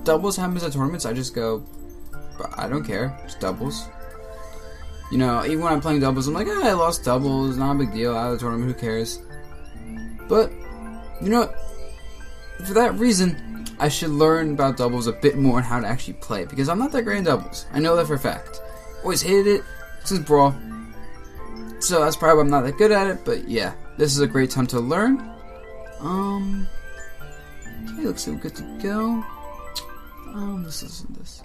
doubles happens at tournaments, I just go, I don't care, it's doubles. You know, even when I'm playing doubles, I'm like, I lost doubles, not a big deal, out of the tournament, who cares? But, you know what? For that reason, I should learn about doubles a bit more and how to actually play it, because I'm not that great in doubles. I know that for a fact. Always hated it since Brawl. So that's probably why I'm not that good at it, but yeah, this is a great time to learn. Okay, looks so good to go. Let's listen to this.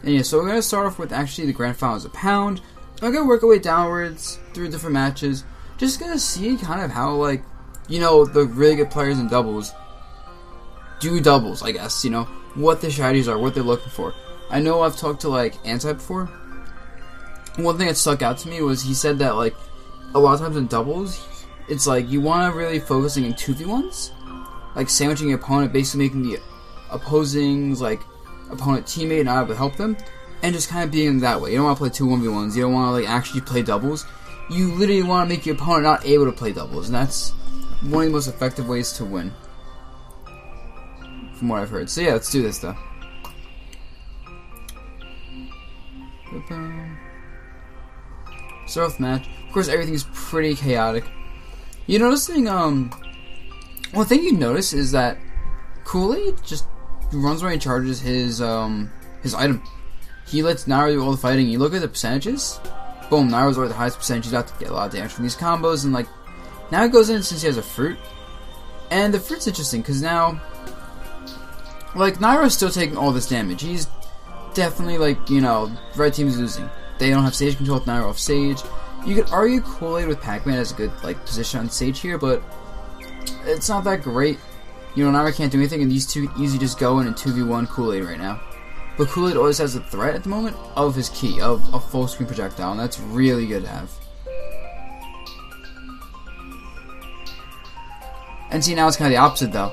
And yeah, so we're gonna start off with actually the grand final as a pound. I'm gonna work our way downwards through different matches. Just gonna see kind of how, like, you know, the really good players in doubles do doubles, I guess, you know, what their strategies are, what they're looking for. I know I've talked to, like, Anti before. One thing that stuck out to me was he said that, like, a lot of times in doubles, it's like you want to really focusing in 2v1s, like sandwiching your opponent, basically making the opposing's, like, opponent teammate not able to help them, and just kind of being that way. You don't want to play 2 1v1s, you don't want to, like, actually play doubles. You literally want to make your opponent not able to play doubles, and that's one of the most effective ways to win, from what I've heard. So yeah, let's do this though. Start off match. Of course, everything's pretty chaotic. You noticing, one thing you notice is that Kool-Aid just runs around and charges his item. He lets Nairo do all the fighting. You look at the percentages. Boom, Nairo's already the highest percentage. He's about to get a lot of damage from these combos, and, like, now he goes in since he has a fruit. And the fruit's interesting because now, like, Nairo's still taking all this damage. He's definitely, like, you know, red team is losing. They don't have stage control with Nairo off stage. You could argue Kool-Aid with Pac-Man has a good, like, position on stage here, but it's not that great. You know, Nairo can't do anything, and these two easily just go in and 2v1 Kool-Aid right now. But Kool-Aid always has the threat at the moment of his key, of a full screen projectile, and that's really good to have. And see, now it's kind of the opposite, though.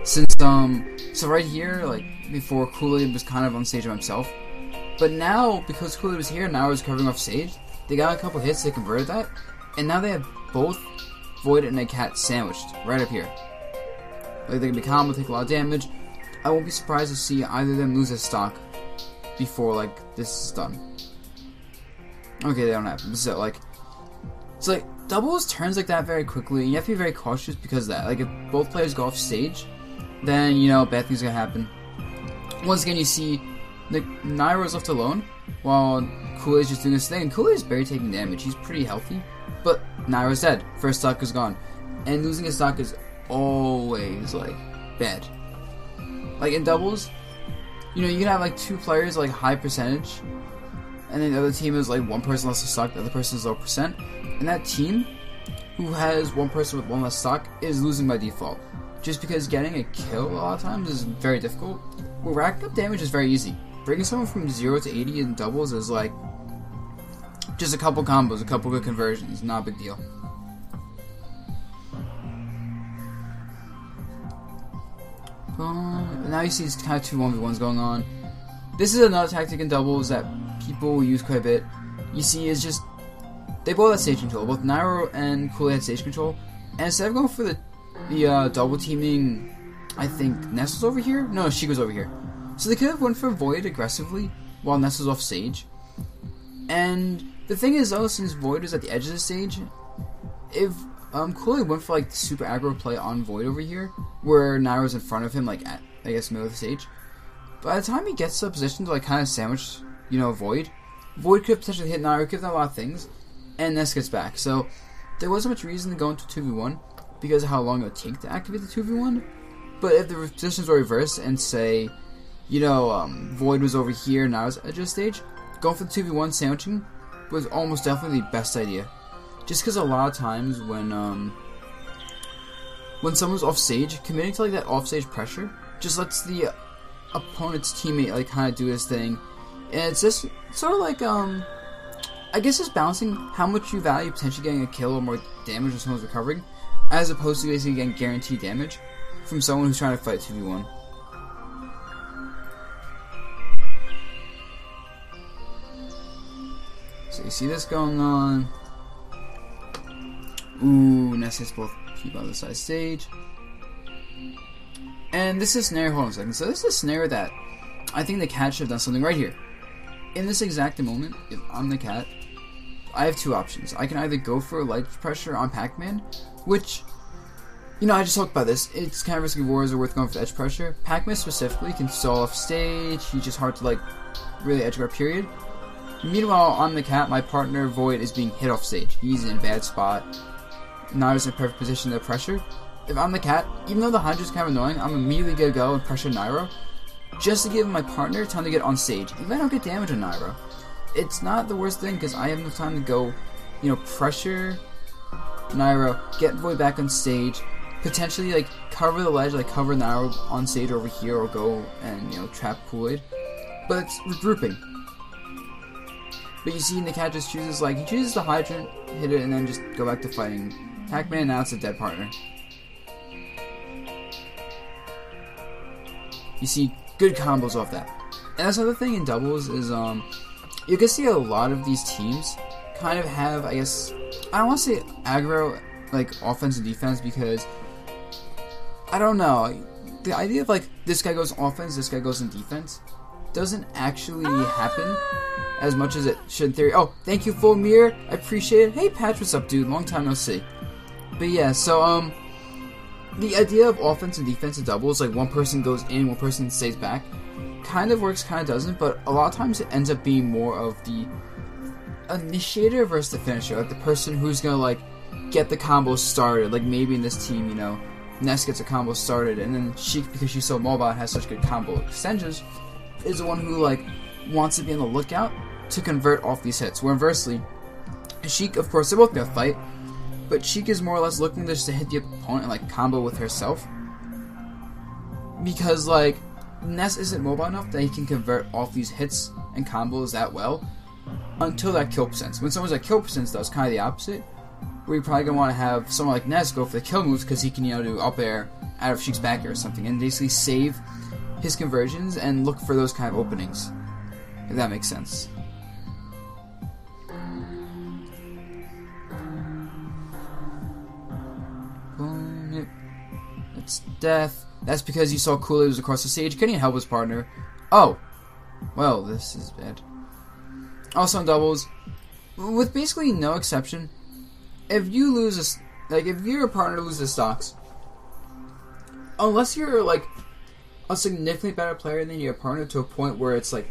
Since, so right here, like, before Kool-Aid was kind of on stage by himself. But now, because Kool-Aid was here, now he's covering off stage, they got a couple hits, they converted that, and now they have both Void and a Cat sandwiched, right up here. Like, they can be combo, take a lot of damage. I won't be surprised to see either of them lose a stock before, like, this is done. Okay, they don't happen. So, like, it's like, doubles turns like that very quickly, and you have to be very cautious because of that. Like, if both players go off stage, then, you know, bad things are gonna happen. Once again, you see, like, Nairo's left alone, while Kool-Aid's just doing his thing, and Kool-Aid's barely taking damage. He's pretty healthy, but Nairo's dead. First stock is gone. And losing a stock is always, like, bad. Like, in doubles, you know, you can have, like, 2 players, like, high percentage, and then the other team is, like, 1 person less stock, the other person is low percent, and that team, who has 1 person with 1 less stock, is losing by default. Just because getting a kill a lot of times is very difficult. Well, racking up damage is very easy. Bringing someone from 0 to 80 in doubles is, like, just a couple combos, a couple good conversions, not a big deal. Now you see it's kind of 2 1v1s going on. This is another tactic in doubles that people use quite a bit. You see, is just they both have stage control. Both Nairo and Kool-Aid had stage control, and instead of going for the double teaming, I think Nestle's over here. No, she goes over here. So they could have went for Void aggressively while Nestle's off stage. And the thing is, though, since Void is at the edge of the stage, if Kool-Aid went for, like, the super aggro play on Void over here, where Nairo's in front of him, like, at, I guess, middle of the stage, by the time he gets to a position to, like, kind of sandwich, you know, Void could potentially hit Nairo, could have done a lot of things, and Nest gets back. So there wasn't much reason to go into 2v1 because of how long it would take to activate the 2v1. But if the positions were reversed and, say, you know, Void was over here, Nairo's at the edge of the stage, going for the 2v1 sandwiching was almost definitely the best idea. Just because a lot of times when someone's off stage, committing to, like, that off stage pressure just lets the opponent's teammate, like, kind of do his thing, and it's just sort of like I guess just balancing how much you value potentially getting a kill or more damage when someone's recovering, as opposed to basically getting guaranteed damage from someone who's trying to fight 2v1. So you see this going on. Ooh, Nest hits both people on the side stage. And this is a scenario, hold on a second. So this is a scenario that I think the cat should have done something right here. In this exact moment, if I'm the cat, I have two options. I can either go for ledge pressure on Pac-Man, which, you know, I just talked about this. It's kind of risky wars are worth going for the edge pressure. Pac-Man specifically can stall off stage. He's just hard to, like, really edge guard, period. Meanwhile, I'm the cat. My partner, Void, is being hit off stage. He's in a bad spot. Nairo's in a perfect position to pressure. If I'm the cat, even though the Hydra's kind of annoying, I'm immediately going to go and pressure Nairo, just to give my partner time to get on stage. Even if I don't get damage on Nairo, it's not the worst thing, because I have enough time to go, you know, pressure Nairo, get Void back on stage, potentially, like, cover the ledge, like, cover Nairo on stage over here, or go and, you know, trap Kool-Aid. But it's regrouping. But you see, the cat just chooses, like, he chooses the hydrant, hit it, and then just go back to fighting Pac-Man. Now it's a dead partner. You see good combos off that. And that's another thing in doubles is, you can see a lot of these teams kind of have, I guess, I don't want to say aggro, like, offense and defense, because, I don't know, the idea of, like, this guy goes offense, this guy goes in defense, doesn't actually happen as much as it should in theory. Oh, thank you, Full Mirror. I appreciate it. Hey, Patch, what's up, dude? Long time no see. But yeah, so, the idea of offense and defense in doubles, like, one person goes in, one person stays back, kind of works, kind of doesn't, but a lot of times it ends up being more of the initiator versus the finisher. Like, the person who's gonna, like, get the combo started. Like, maybe in this team, you know, Ness gets a combo started, and then Sheik, because she's so mobile and has such good combo extensions, is the one who, like, wants to be on the lookout to convert off these hits. Where inversely, Sheik, of course, they're both gonna fight, but Sheik is more or less looking just to hit the opponent and, like, combo with herself. Because, like, Ness isn't mobile enough that he can convert off these hits and combos that well until that kill percent. When someone's at kill percent, though, it's kind of the opposite. Where you're probably going to want to have someone like Ness go for the kill moves because he can, you know, do up air out of Sheik's back air or something and basically save his conversions and look for those kind of openings. If that makes sense. Boom, it's death. That's because you saw Kool-Aid was across the stage. Couldn't even help his partner. Oh. Well, this is bad. Also in doubles, with basically no exception, if you lose if your partner loses stocks, unless you're, like, a significantly better player than your partner to a point where it's, like,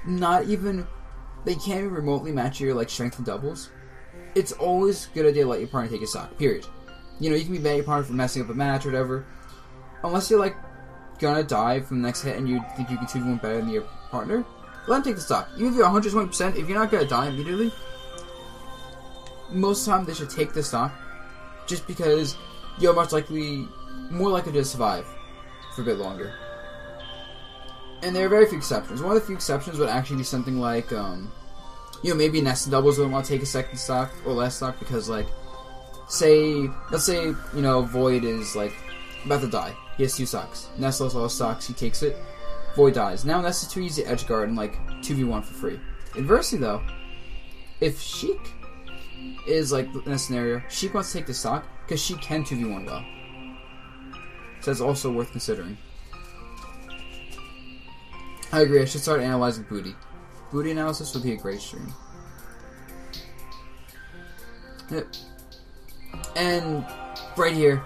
not even, they can't even remotely match your, like, strength in doubles, it's always a good idea to let your partner take a stock, period. You know, you can be mad at your partner for messing up a match or whatever. Unless you're, like, gonna die from the next hit and you think you can 2v1 better than your partner, let him take the stock. Even if you're 120%, if you're not gonna die immediately, most of the time they should take the stock, just because you're more likely to survive for a bit longer. And there are very few exceptions. One of the few exceptions would actually be something like, you know, maybe Ness and doubles wouldn't want to take a second stock or last stock because, like, let's say, you know, Void is, like, about to die. He has 2 stocks. Ness lost all stocks, he takes it. Void dies. Now Ness is too easy to edge guard and, like, 2v1 for free. Inversely, though, if Sheik is, like, in a scenario, Sheik wants to take the stock because she can 2v1 well. So that's also worth considering. I agree, I should start analyzing booty. Booty analysis would be a great stream. Yep. And right here,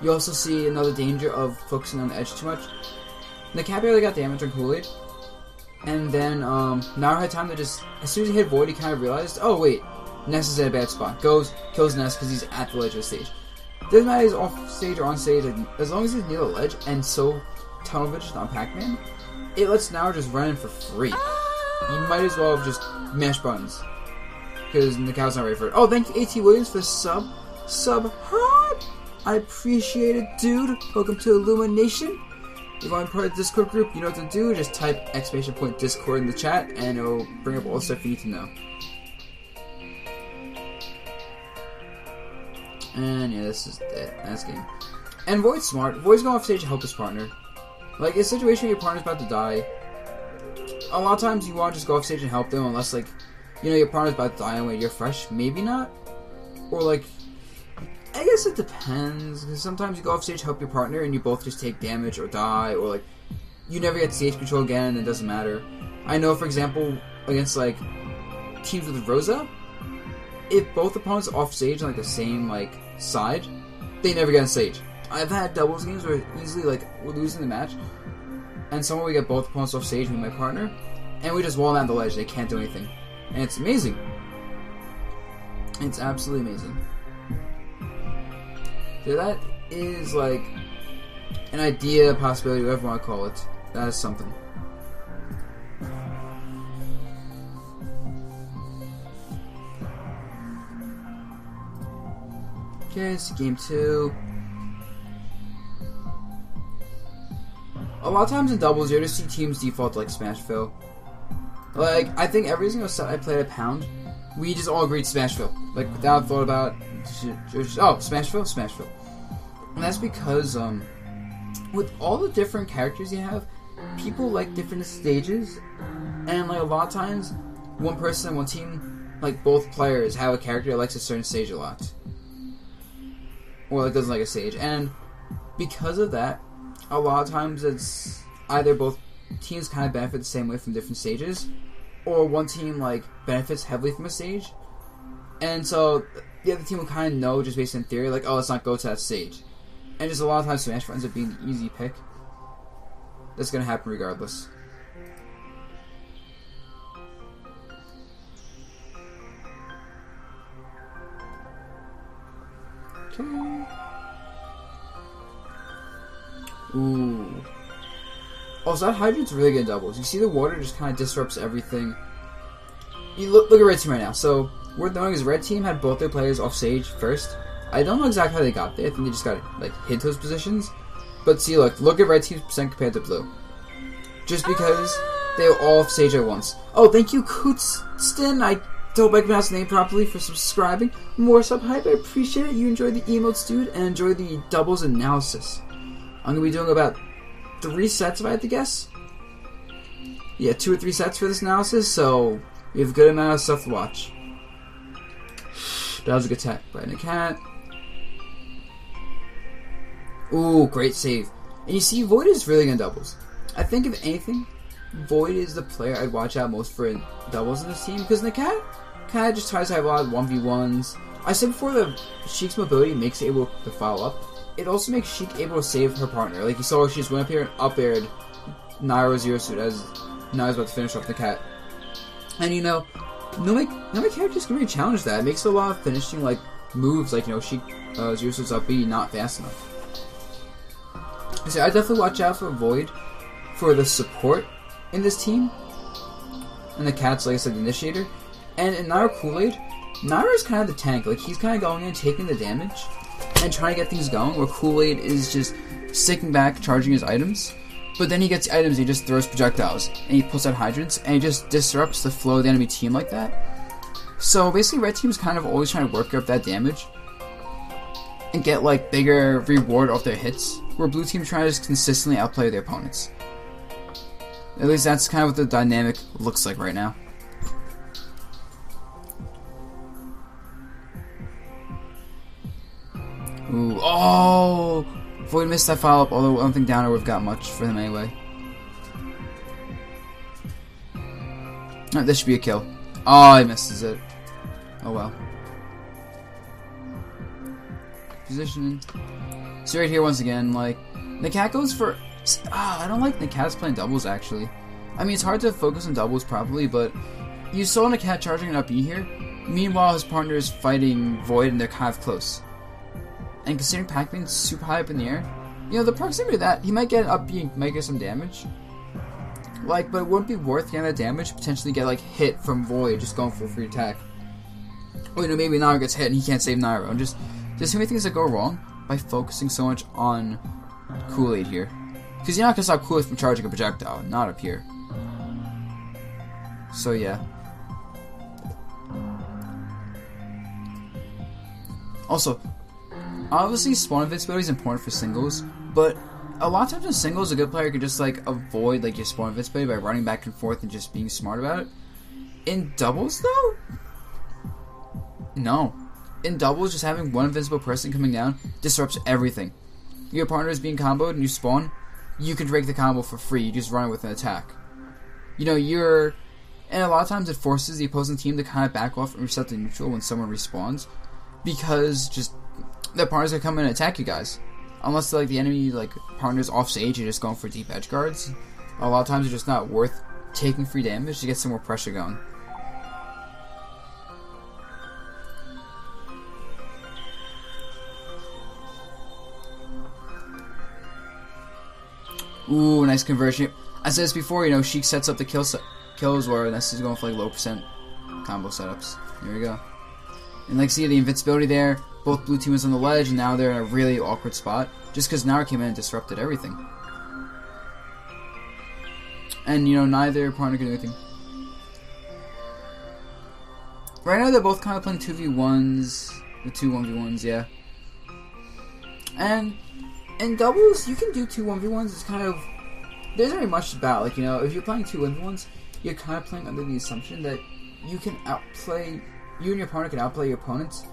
you also see another danger of focusing on the edge too much. The cat barely got damage on Kool-Aid. And then, Nairo had time to just, as soon as he hit Void, he kind of realized, oh wait, Ness is in a bad spot. Goes, kills Ness because he's at the ledge of the stage. Doesn't matter if he's off stage or on stage, as long as he's near the ledge and so tunnel vision on Pac-Man, it lets Nairo just run in for free. You might as well have just mash buttons. Because the cow's not ready for it. Oh, thank you, A.T. Williams, for the sub. Hard! I appreciate it, dude. Welcome to Illumination. If you want to be part of the Discord group, you know what to do. Just type !Discord in the chat, and it'll bring up all the stuff you need to know. And yeah, this is it. That's game. And Void's smart. Void's going off stage to help his partner. Like, in a situation where your partner's about to die, a lot of times you want to just go off stage and help them, unless, like, you know, your partner's about to die and you're fresh. Maybe not. Or, like, guess it depends, because sometimes you go off stage, help your partner, and you both just take damage or die, or like you never get stage control again, and it doesn't matter. I know, for example, against like teams with Rosa, if both opponents are off stage on like the same like side, they never get on stage. I've had doubles games where easily like we're losing the match, and somehow we get both opponents off stage with my partner, and we just wall them out the ledge. They can't do anything, and it's amazing. It's absolutely amazing. So that is like an idea, possibility, whatever you want to call it. That is something. Okay, so game 2. A lot of times in doubles, you'll just see teams default to like Smash Fill. Like, I think every single set I played at Pound, we just all agreed Smash Fill. Like, without thought about, oh, Smash Fill, Smash Fill. And that's because, with all the different characters you have, people like different stages, and like a lot of times, one person, one team, like both players have a character that likes a certain stage a lot. Or like doesn't like a stage. And because of that, a lot of times it's either both teams kind of benefit the same way from different stages, or one team like benefits heavily from a stage, and so the other team will kind of know just based on theory, like, oh, let's not go to that stage. And just a lot of times Smash ends up being the easy pick. That's gonna happen regardless. Okay. Ooh. Also, that hydrant's really good in doubles. You see the water just kind of disrupts everything. You look at red team right now. So, worth knowing is red team had both their players off stage first. I don't know exactly how they got there. I think they just got like hit those positions. But see, look at red team's percent compared to blue. Just because they were all off stage at once. Oh, thank you, Kootston. I hope I pronounced the name properly for subscribing. More sub hype. I appreciate it. You enjoy the emotes, dude, and enjoy the doubles analysis. I'm gonna be doing about 3 sets if I had to guess. Yeah, 2 or 3 sets for this analysis, so we have a good amount of stuff to watch. That was a good attack by the cat. Ooh, great save. And you see, Void is really good in doubles. I think if anything, Void is the player I'd watch out most for in doubles in this team, because Nakat kind of just tries to have a lot of 1v1s. I said before that Sheik's mobility makes it able to follow up. It also makes Sheik able to save her partner. Like you saw, she just went up here and up-aired Nairo Zero Suit as Nairo's about to finish off the cat. And you know, no my characters can really challenge that. It makes a lot of finishing like moves, like, you know, Sheik Zero Suit's up B not fast enough. So I definitely watch out for Void for the support in this team. And the cat's, like I said, the initiator. And in Nairo Kool-Aid, Nairo's kind of the tank. Like, he's kind of going in, taking the damage, and trying to get things going, where Kool-Aid is just sticking back, charging his items. But then he gets the items, he just throws projectiles, and he pulls out hydrants, and he just disrupts the flow of the enemy team like that. So basically, red team's kind of always trying to work up that damage and get like bigger reward off their hits, where blue team trying to just consistently outplay their opponents. At least that's kind of what the dynamic looks like right now. Ooh, oh! Void missed that follow-up, although I don't think Downer would have got much for him anyway. Oh, this should be a kill. Oh, he misses it. Oh well. Positioning. So right here once again, like, Nakat goes for... I don't like Nakat's playing doubles, actually. I mean, it's hard to focus on doubles properly, but you saw Nakat charging an up E here. Meanwhile, his partner is fighting Void, and they're kind of close. And considering Pac-Man's super high up in the air, you know, the proximity of that, he might get an up B and might get some damage. Like, but it wouldn't be worth getting that damage, potentially get, like, hit from Void, just going for a free attack. Or, you know, maybe Nairo gets hit and he can't save Nairo. And just, there's so many things that go wrong by focusing so much on Kool-Aid here. Because you're not going to stop Kool-Aid from charging a projectile, not up here. So, yeah. Also, obviously spawn invincibility is important for singles, but a lot of times in singles, a good player could just, like, avoid, like, your spawn invincibility by running back and forth and just being smart about it. In doubles, though? No. in doubles, just having one invincible person coming down disrupts everything. Your partner is being comboed and you spawn, you can break the combo for free. You just run it with an attack. You know, and a lot of times it forces the opposing team to kind of back off and reset to neutral when someone respawns, because just their partner's gonna come in and attack you guys. Unless like the enemy like partner's off stage and just going for deep edge guards, a lot of times it's just not worth taking free damage to get some more pressure going. Ooh, nice conversion. I said this before, you know, Sheik sets up the kills where Ness is going for like low percent combo setups. Here we go. And like, see the invincibility there. Both blue team is on the ledge, and now they're in a really awkward spot just because Nairo came in and disrupted everything. And you know, neither partner can do anything. Right now, they're both kind of playing 2v1s, the 2 1v1s, yeah. And in doubles, you can do 2 1v1s. It's kind of, there's not really much about, like, you know, if you're playing 2 1v1s, you're kind of playing under the assumption that you can outplay, you and your partner can outplay your opponents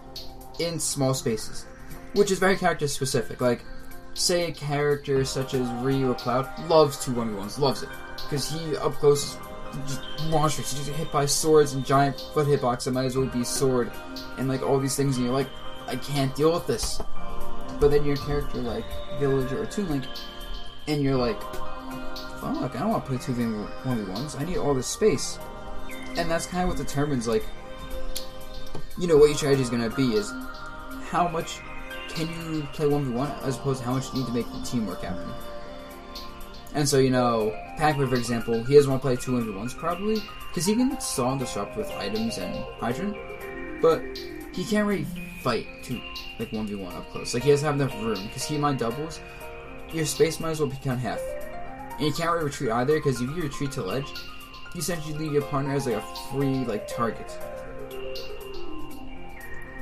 in small spaces, which is very character specific. Like, say a character such as Ryu or Cloud loves 2 1v1s, loves it, because he up close just monstrous. He's just hit by swords and giant foot hitbox that might as well be sword, and like all these things, and you're like, I can't deal with this. But then your character like Villager or Toon Link, and you're like, fuck, I don't want to play 2 1v1s. I need all this space. And that's kind of what determines, like, you know, what your strategy is going to be, is how much can you play 1v1 as opposed to how much you need to make the teamwork happen. And so, you know, Pac-Man, for example, he doesn't want to play 2 1v1s probably, because he can stall and disrupt with items and Hydrant, but he can't really fight like 1v1 up close. Like, he doesn't have enough room, because he might doubles, your space might as well be cut in half. And you can't really retreat either, because if you retreat to ledge, you essentially leave your partner as like a free like target.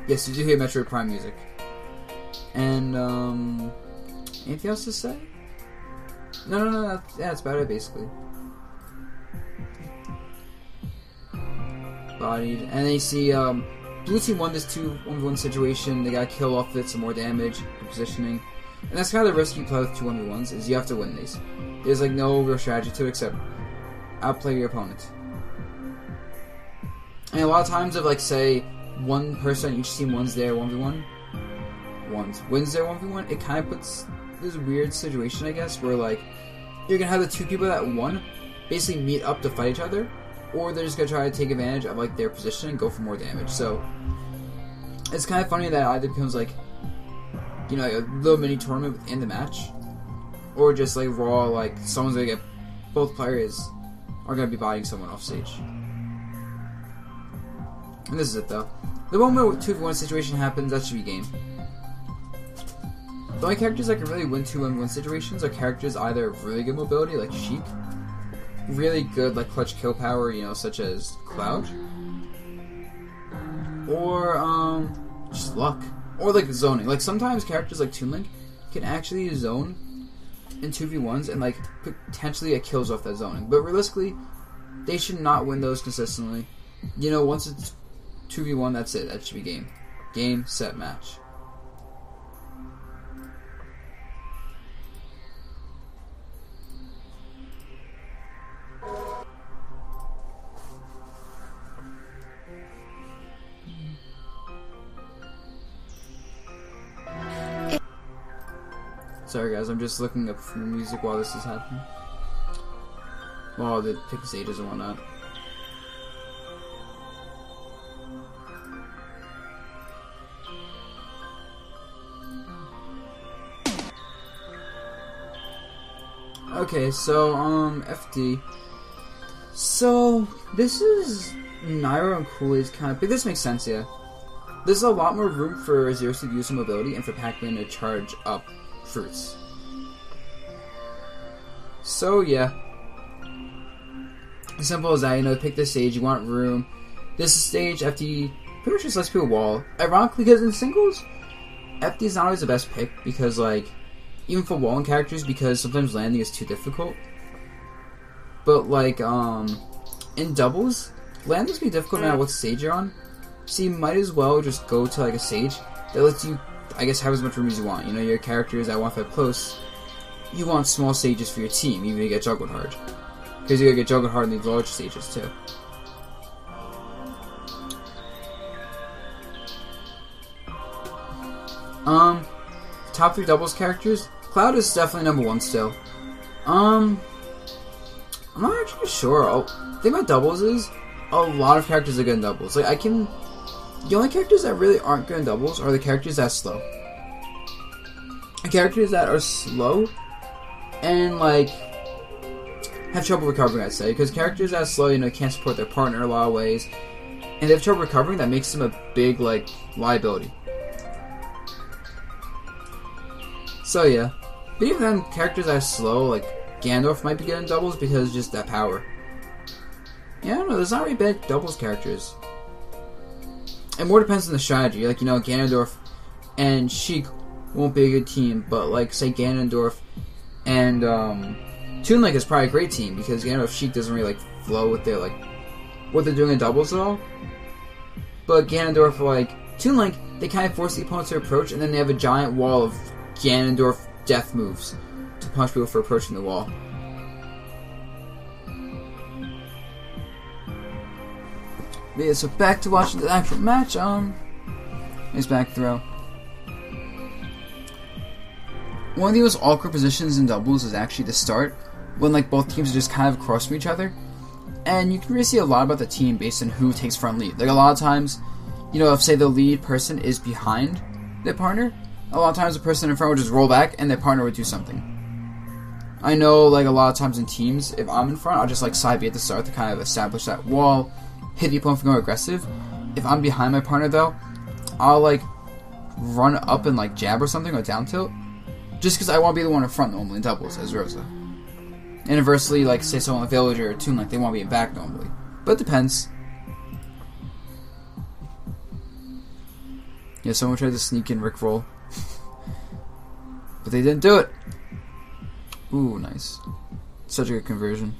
Yes, you do hear Metroid Prime music. And anything else to say? No, that's about it basically. Bodied, and then you see blue team won this 2 1v1 situation. They got to kill off it, some more damage, good positioning, and that's kind of the risk you play with 2 1v1s, is you have to win these. There's like no real strategy to it except outplay your opponent. And a lot of times, if like say one person on each team wins their 1v1, wins their 1v1, it kind of puts this weird situation, I guess, where like you're gonna have the 2 people that won basically meet up to fight each other, or they're just gonna try to take advantage of like their position and go for more damage. So it's kind of funny that either becomes like, you know, a little mini tournament within the match, or just like raw, like someone's gonna get, both players are gonna be bodying someone off stage. And this is it though. The moment where 2v1 situation happens, that should be game. The only characters that can really win 2 1v1 situations are characters either of really good mobility, like Sheik, really good like clutch kill power, you know, such as Cloud, or just luck, or like zoning. Like sometimes characters like Toon Link can actually zone in 2v1s and like potentially get kills off that zoning, but realistically they should not win those consistently. You know, once it's 2v1, that's it. That should be game, set, match. Sorry guys, I'm just looking up for music while this is happening. While the pick stages and whatnot. Okay, so, FD. So, this is Nairo and Kool-Aid's kind of big. This makes sense, yeah. There's a lot more room for Zeros to use some mobility and for Pac-Man to charge up fruits. So, yeah. As simple as that, you know, pick this stage, you want room. This stage, FD pretty much just lets people wall. Ironically, because in singles, FD is not always the best pick, because, like, even for walling characters, because sometimes landing is too difficult. But like in doubles, landings can be difficult no matter what stage you're on. So you might as well just go to like a stage that lets you, I guess, have as much room as you want. You know, your characters that want that close, you want small stages for your team, even if you get juggled hard. Because you're going to get juggled hard in these large stages, too. Top 3 doubles characters, Cloud is definitely number 1 still. I'm not actually sure. The thing about doubles is, a lot of characters are good in doubles. Like, the only characters that really aren't good in doubles are the characters that are slow. The characters that are slow and, like, have trouble recovering, I'd say. Because characters that are slow, you know, can't support their partner in a lot of ways. And they have trouble recovering, that makes them a big, like, liability. So, yeah. But even then, characters that are slow, like Gandalf, might be good in doubles because just that power. Yeah, I don't know, there's not really bad doubles characters. It more depends on the strategy. Like, you know, Ganondorf and Sheik won't be a good team, but, like, say Ganondorf and Toon Link is probably a great team because Ganondorf Sheik doesn't really, like, flow with their, like, what they're doing in doubles at all. But Ganondorf, like, Toon Link, they kind of force the opponent to approach, and then they have a giant wall of Ganondorf death moves to punish people for approaching the wall. But yeah, so back to watching the actual match. Nice back throw. One of the most awkward positions in doubles is actually the start, when like both teams are just kind of across from each other, and you can really see a lot about the team based on who takes front lead. Like a lot of times, you know, if say the lead person is behind their partner, a lot of times the person in front would just roll back and their partner would do something. I know, like, a lot of times in teams, if I'm in front, I'll just, like, side B at the start to kind of establish that wall, hit the opponent from going aggressive. If I'm behind my partner, though, I'll, like, run up and, like, jab or something, or down tilt, just because I want to be the one in front normally in doubles, as Rosa. And inversely, like, say someone like Villager or Toon Link, they want to be in back normally. But it depends. Yeah, someone tried to sneak in Rickroll. But they didn't do it. Ooh, nice. Such a good conversion.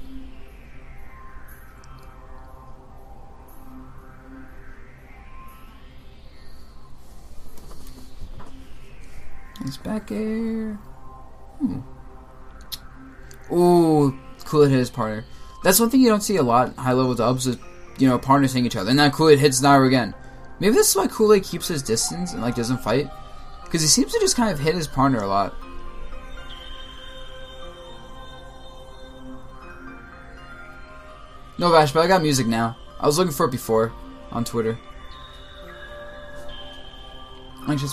Nice back air. Ooh, Kool-Aid hit his partner. That's one thing you don't see a lot in high-level dubs is, you know, partners hitting each other. And now Kool-Aid hits Nairo again. Maybe this is why Kool-Aid keeps his distance and, like, doesn't fight. Because he seems to just kind of hit his partner a lot. No, Vash, but I got music now. I was looking for it before on Twitter. I want to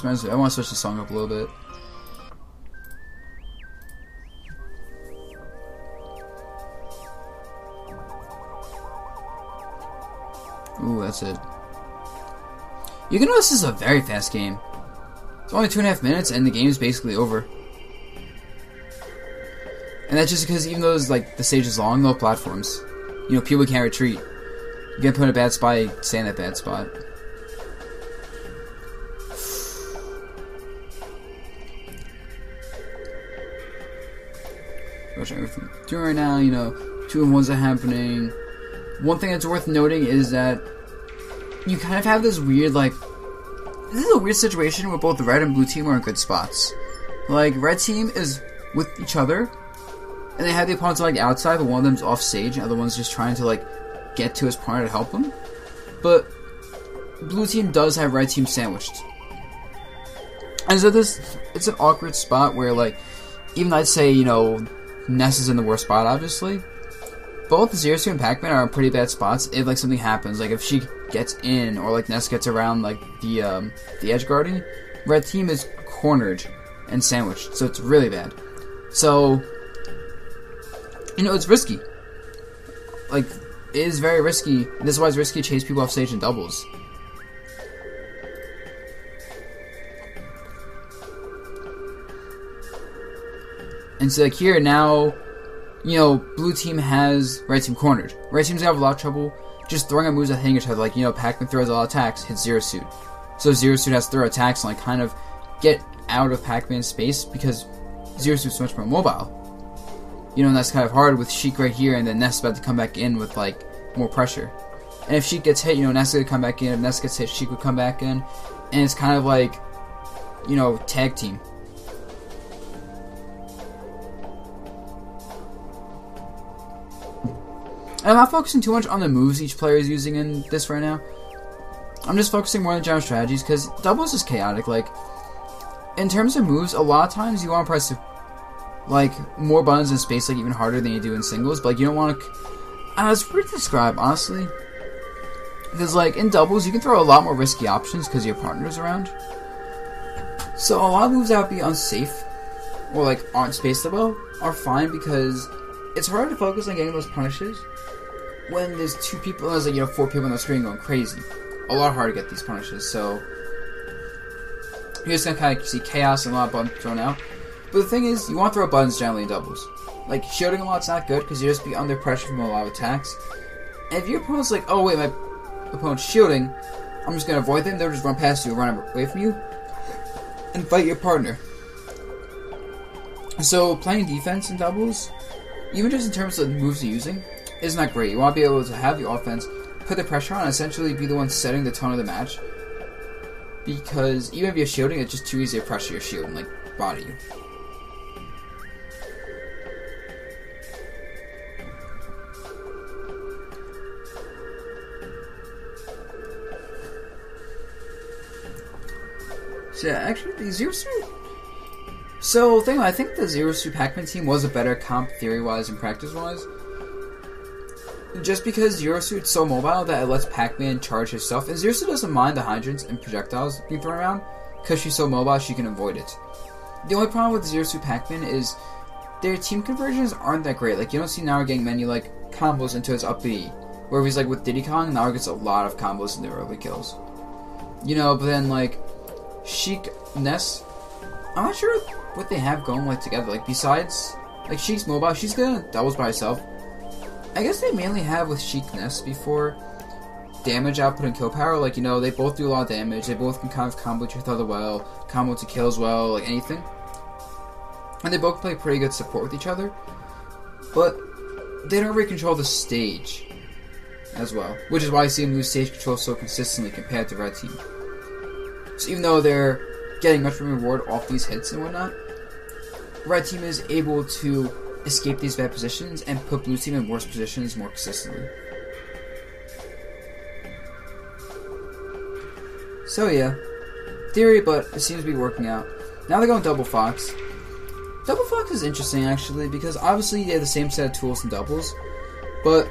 switch the song up a little bit. Ooh, that's it. You can notice this is a very fast game. It's only 2.5 minutes and the game is basically over. And that's just because even though like the stage is long, no platforms. You know, people can't retreat. You get put in a bad spot, you stay in that bad spot. Watching everything I'm doing right now, you know, 2-in-1s are happening. One thing that's worth noting is that you kind of have this weird, like, this is a weird situation where both the red and blue team are in good spots. Like, red team is with each other, and they have the opponents like outside, but one of them's off stage, and the other one's just trying to like get to his partner to help him. But blue team does have red team sandwiched. And so it's an awkward spot where like, even I'd say, you know, Ness is in the worst spot obviously. Both Zero Suit and Pac-Man are in pretty bad spots if like something happens. Like if she gets in or like Ness gets around like the edge guarding, red team is cornered and sandwiched. So it's really bad. So you know, it's risky. Like, it is very risky. This is why it's risky to chase people off stage in doubles. And so, like, here, now, you know, blue team has red team cornered. Red team's gonna have a lot of trouble just throwing out moves that hang each other. Like, you know, Pac-Man throws a lot of attacks, hits Zero Suit. So Zero Suit has to throw attacks and, like, kind of get out of Pac-Man's space because Zero Suit's so much more mobile. You know, and that's kind of hard with Sheik right here, and then Ness about to come back in with, like, more pressure. And if Sheik gets hit, Ness would come back in. If Ness gets hit, Sheik would come back in. And it's kind of like, tag team. And I'm not focusing too much on the moves each player is using in this right now. I'm just focusing more on the general strategies, because doubles is chaotic. Like, in terms of moves, a lot of times you want to press more buttons in space, even harder than you do in singles. But you don't want to. It's weird to describe, honestly. Because in doubles, you can throw a lot more risky options because your partner's around. So a lot of moves that would be unsafe or aren't spaced well are fine, because it's hard to focus on getting those punishes when there's 2 people and there's 4 people on the screen going crazy. A lot harder to get these punishes. So you're just gonna kind of see chaos and a lot of buttons thrown out. But the thing is, you want to throw buttons generally in doubles. Shielding a lot's not good because you just be under pressure from a lot of attacks. And if your opponent's oh wait, my opponent's shielding, I'm just gonna avoid them. They'll just run past you, run away from you, and fight your partner. So playing defense in doubles, even just in terms of the moves you're using, is not great. You want to be able to have your offense put the pressure on and essentially be the one setting the tone of the match. Because even if you're shielding, it's just too easy to pressure your shield and body you. So yeah, actually, the Zero Suit. So I think the Zero Suit Pac-Man team was a better comp theory-wise and practice-wise. Just because Zero Suit's so mobile that it lets Pac-Man charge herself, and Zero Suit doesn't mind the hydrants and projectiles being thrown around because she's so mobile she can avoid it. The only problem with Zero Suit Pac-Man is their team conversions aren't that great. You don't see Nairo getting many combos into his up B, where he's with Diddy Kong, Nairo gets a lot of combos in the early kills. But then Sheik, Ness, I'm not sure what they have going together. Besides Sheik's mobile, she's good at doubles by herself. I guess they mainly have with Sheik Ness before damage output and kill power. They both do a lot of damage. They both can kind of combo each other well, combo to kill as well, anything. And they both play pretty good support with each other. But they don't really control the stage as well, which is why I see them lose stage control so consistently compared to Red Team. So even though they're getting much reward off these hits and whatnot, Red Team is able to escape these bad positions and put Blue Team in worse positions more consistently. So yeah, theory, but it seems to be working out. Now they're going Double Fox. Double Fox is interesting actually, because obviously they have the same set of tools in doubles, but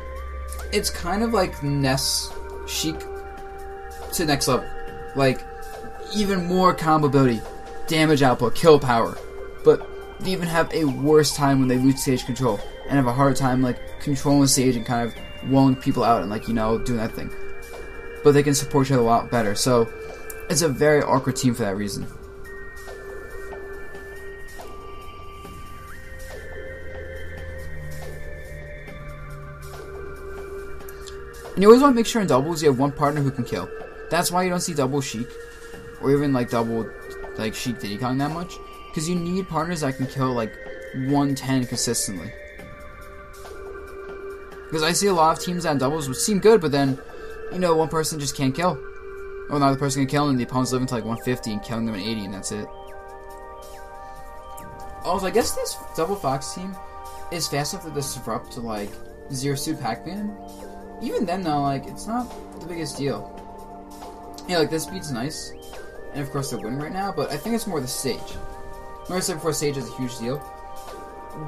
it's kind of like Ness, Sheik to the next level. Even more combo ability, damage output, kill power, but they even have a worse time when they lose stage control and have a harder time controlling the stage and kind of walling people out and doing that thing. But they can support each other a lot better, so it's a very awkward team for that reason. And you always want to make sure in doubles you have one partner who can kill. That's why you don't see double Sheik, or even double Sheik Diddy Kong that much, because you need partners that can kill 110 consistently. Because I see a lot of teams on doubles which seem good, but then one person just can't kill, or another person can kill, and the opponent's living to 150 and killing them at 80, and that's it. Also, I guess this Double Fox team is fast enough to disrupt to Zero Suit Pac-Man. Even then though, it's not the biggest deal. Yeah, this speed's nice, and of course they're winning right now, but I think it's more the stage. Remember I said before, stage is a huge deal.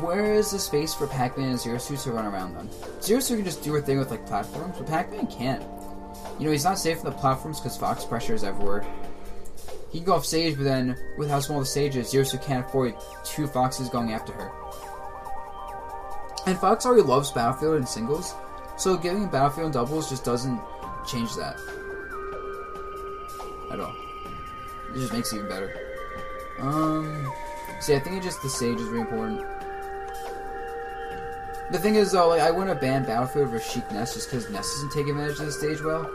Where is the space for Pac-Man and Zero Suit to run around them? Zero Suit can just do a thing with platforms, but Pac-Man can't. He's not safe from the platforms because Fox pressure is everywhere. He can go off stage, but then with how small the stage is, Zero Suit can't afford 2 Foxes going after her. And Fox already loves Battlefield in singles, so giving him Battlefield in doubles just doesn't change that at all. It just makes it even better. See, I think the stage is really important. The thing is though, I wouldn't have banned Battlefield over Sheik Ness just because Ness doesn't take advantage of the stage well.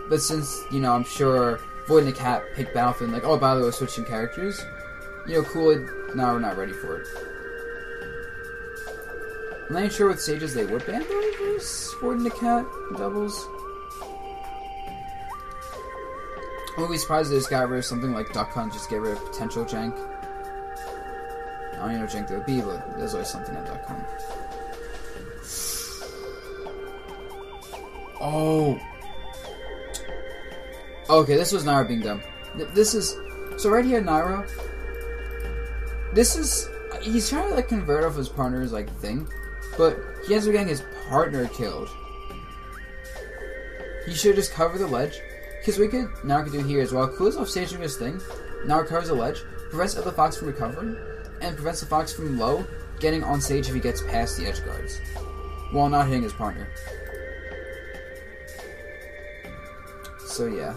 But since, I'm sure Void and the Cat picked Battlefield and oh, by the way, we're switching characters, Kool-Aid, now we're not ready for it. I'm not even sure what stages they would ban though versus Void and the Cat doubles. I wouldn't be surprised if they just got rid of something like Duck Hunt, just get rid of potential jank. I don't even know what jank there would be, but there's always something at Duck Hunt. Oh. Okay, this was Nairo being dumb. This is... So right here, Nairo... This is... He's trying to, like, convert off his partner's, like, thing. But he ends up getting his partner killed. He should just cover the ledge. Because we could... Nairo could do here as well. Cool's off stage doing his thing. Nairo covers the ledge. Prevents the other fox from recovering. And prevents the fox from low getting on stage if he gets past the edge guards. While not hitting his partner. So, yeah.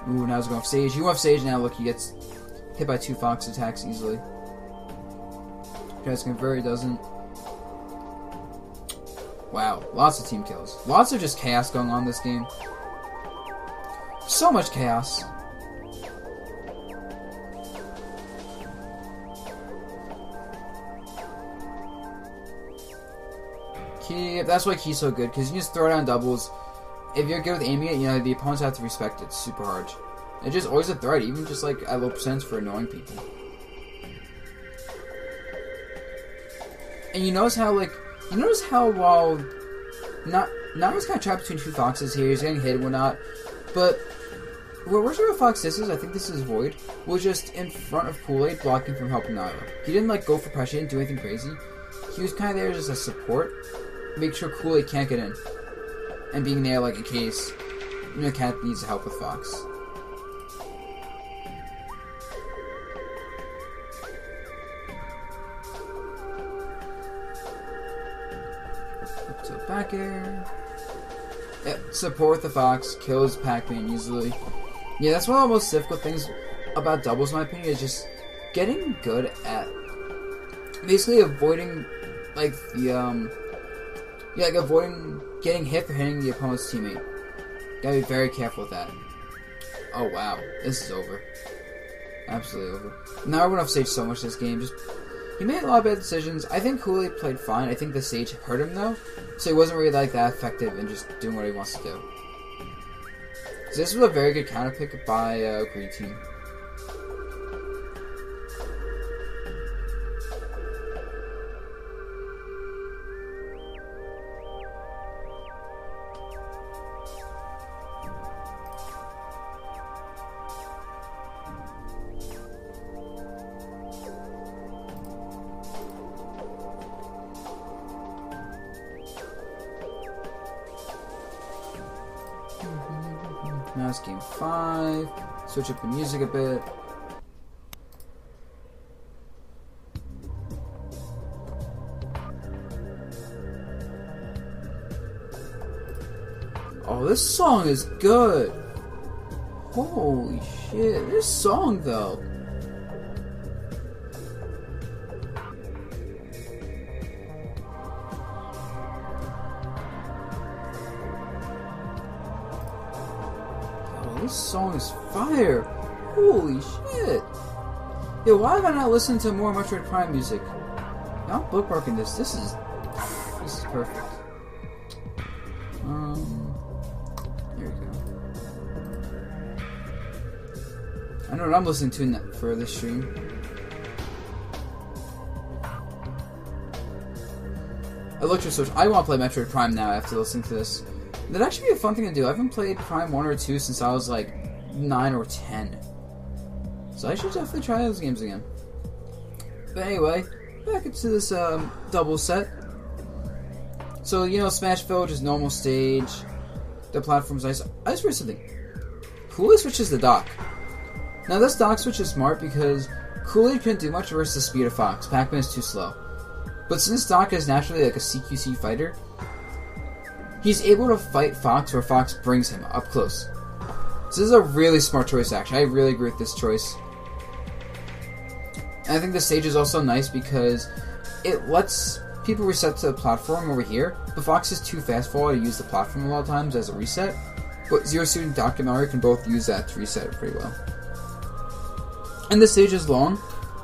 Ooh, now he's going off stage. You go off stage now, look, he gets hit by 2 fox attacks easily. Tries to convert, he doesn't. Wow, lots of team kills. Lots of just chaos going on in this game. So much chaos. Key, that's why Key's so good, because you just throw down doubles. If you're good with aiming it, you know, the opponents have to respect it super hard. It's just always a threat, even just like at low percents for annoying people. And you notice how while Nairo's kind of trapped between 2 foxes here, he's getting hit and whatnot, but whichever fox this is, I think this is Void, was just in front of Kool-Aid blocking from helping Nairo. He didn't like go for pressure, he didn't do anything crazy. He was kind of there just as support, make sure Kool-Aid can't get in. And being there, like, in case, you know, Cat needs help with Fox. Up to back air. Yep, support the Fox, kills Pac-Man easily. Yeah, that's one of the most difficult things about doubles, in my opinion, is just getting good at basically avoiding, like, the, like, avoiding getting hit for hitting the opponent's teammate. Gotta be very careful with that. Oh, wow. This is over. Absolutely over. Now I went off stage so much this game. He made a lot of bad decisions. I think Kool-Aid played fine. I think the stage hurt him, though. So he wasn't really, like, that effective in just doing what he wants to do. So this was a very good counter pick by Green Team. Now it's game 5. Switch up the music a bit. Oh, this song is good. Holy shit. This song, though. This song is fire! Holy shit! Yo, why have I not listened to more Metroid Prime music? I'm bookmarking this. This is perfect. Here we go. I know what I'm listening to for this stream. Electro Switch. I want to play Metroid Prime now after listening to this. That'd actually be a fun thing to do. I haven't played Prime 1 or 2 since I was like 9 or 10. So I should definitely try those games again. But anyway, back into this double set. So, you know, Smash Village is normal stage. The platform's nice. I just realized something. Kool-Aid switches the dock. Now this dock switch is smart because Kool-Aid couldn't do much versus the speed of Fox. Pac-Man is too slow. But since Doc is naturally like a CQC fighter, he's able to fight Fox where Fox brings him up close. So this is a really smart choice, actually. I really agree with this choice. And I think the stage is also nice because it lets people reset to the platform over here, but Fox is too fast for to use the platform a lot of times as a reset. But Zero Suit and Doc and Mario can both use that to reset it pretty well. And the stage is long,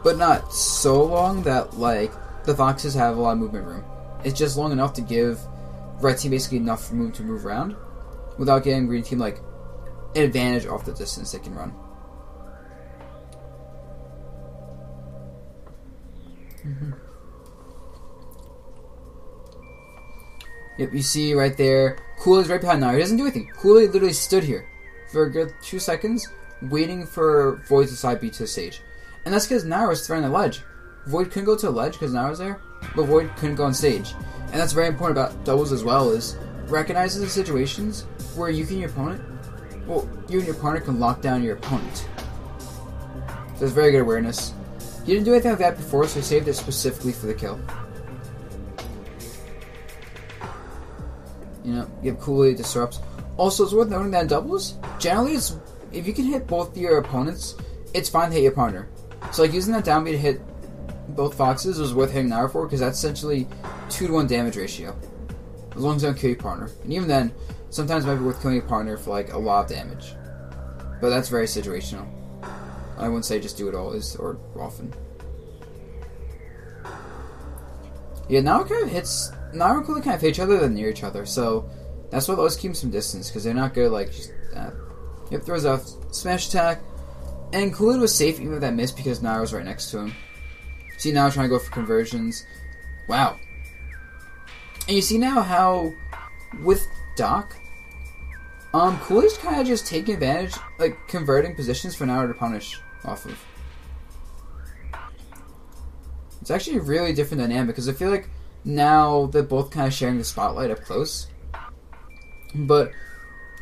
but not so long that like the Foxes have a lot of movement room. It's just long enough to give red team basically enough room to move around without getting green team like an advantage off the distance they can run. Yep, you see right there, Kool-Aid's right behind Nairo. He doesn't do anything. Kool-Aid literally stood here for a good 2 seconds, waiting for Void to side B to the stage. And that's because Nairo's threatening the ledge. Void couldn't go to the ledge because Nairo's there, but Void couldn't go on stage. And that's very important about doubles as well, is recognizing the situations where you and your opponent, well, you and your partner can lock down your opponent. So it's very good awareness. He didn't do anything like that before, so he saved it specifically for the kill. You know, give Kool-Aid disrupts. Also, it's worth noting that in doubles, generally, it's if you can hit both your opponents, it's fine to hit your partner. So, like, using that down B to hit both Foxes was worth hitting Nairo for, because that's essentially 2-to-1 damage ratio. As long as you don't kill your partner. And even then, sometimes it might be worth killing your partner for, like, a lot of damage. But that's very situational. I wouldn't say just do it always, or often. Yeah, Nairo kind of hits... Nairo and Kool-Aid kind of hit each other than near each other, so that's why those keep some distance, because they're not good, like, just that. Yep, throws off smash attack, and Kool-Aid was safe even with that miss because Nairo's right next to him. See Nairo trying to go for conversions. Wow. And you see now how, with Doc, Kool-Aid's kind of just taking advantage, like, converting positions for Nairo to punish off of. It's actually a really different dynamic, because I feel like now they're both kind of sharing the spotlight up close. But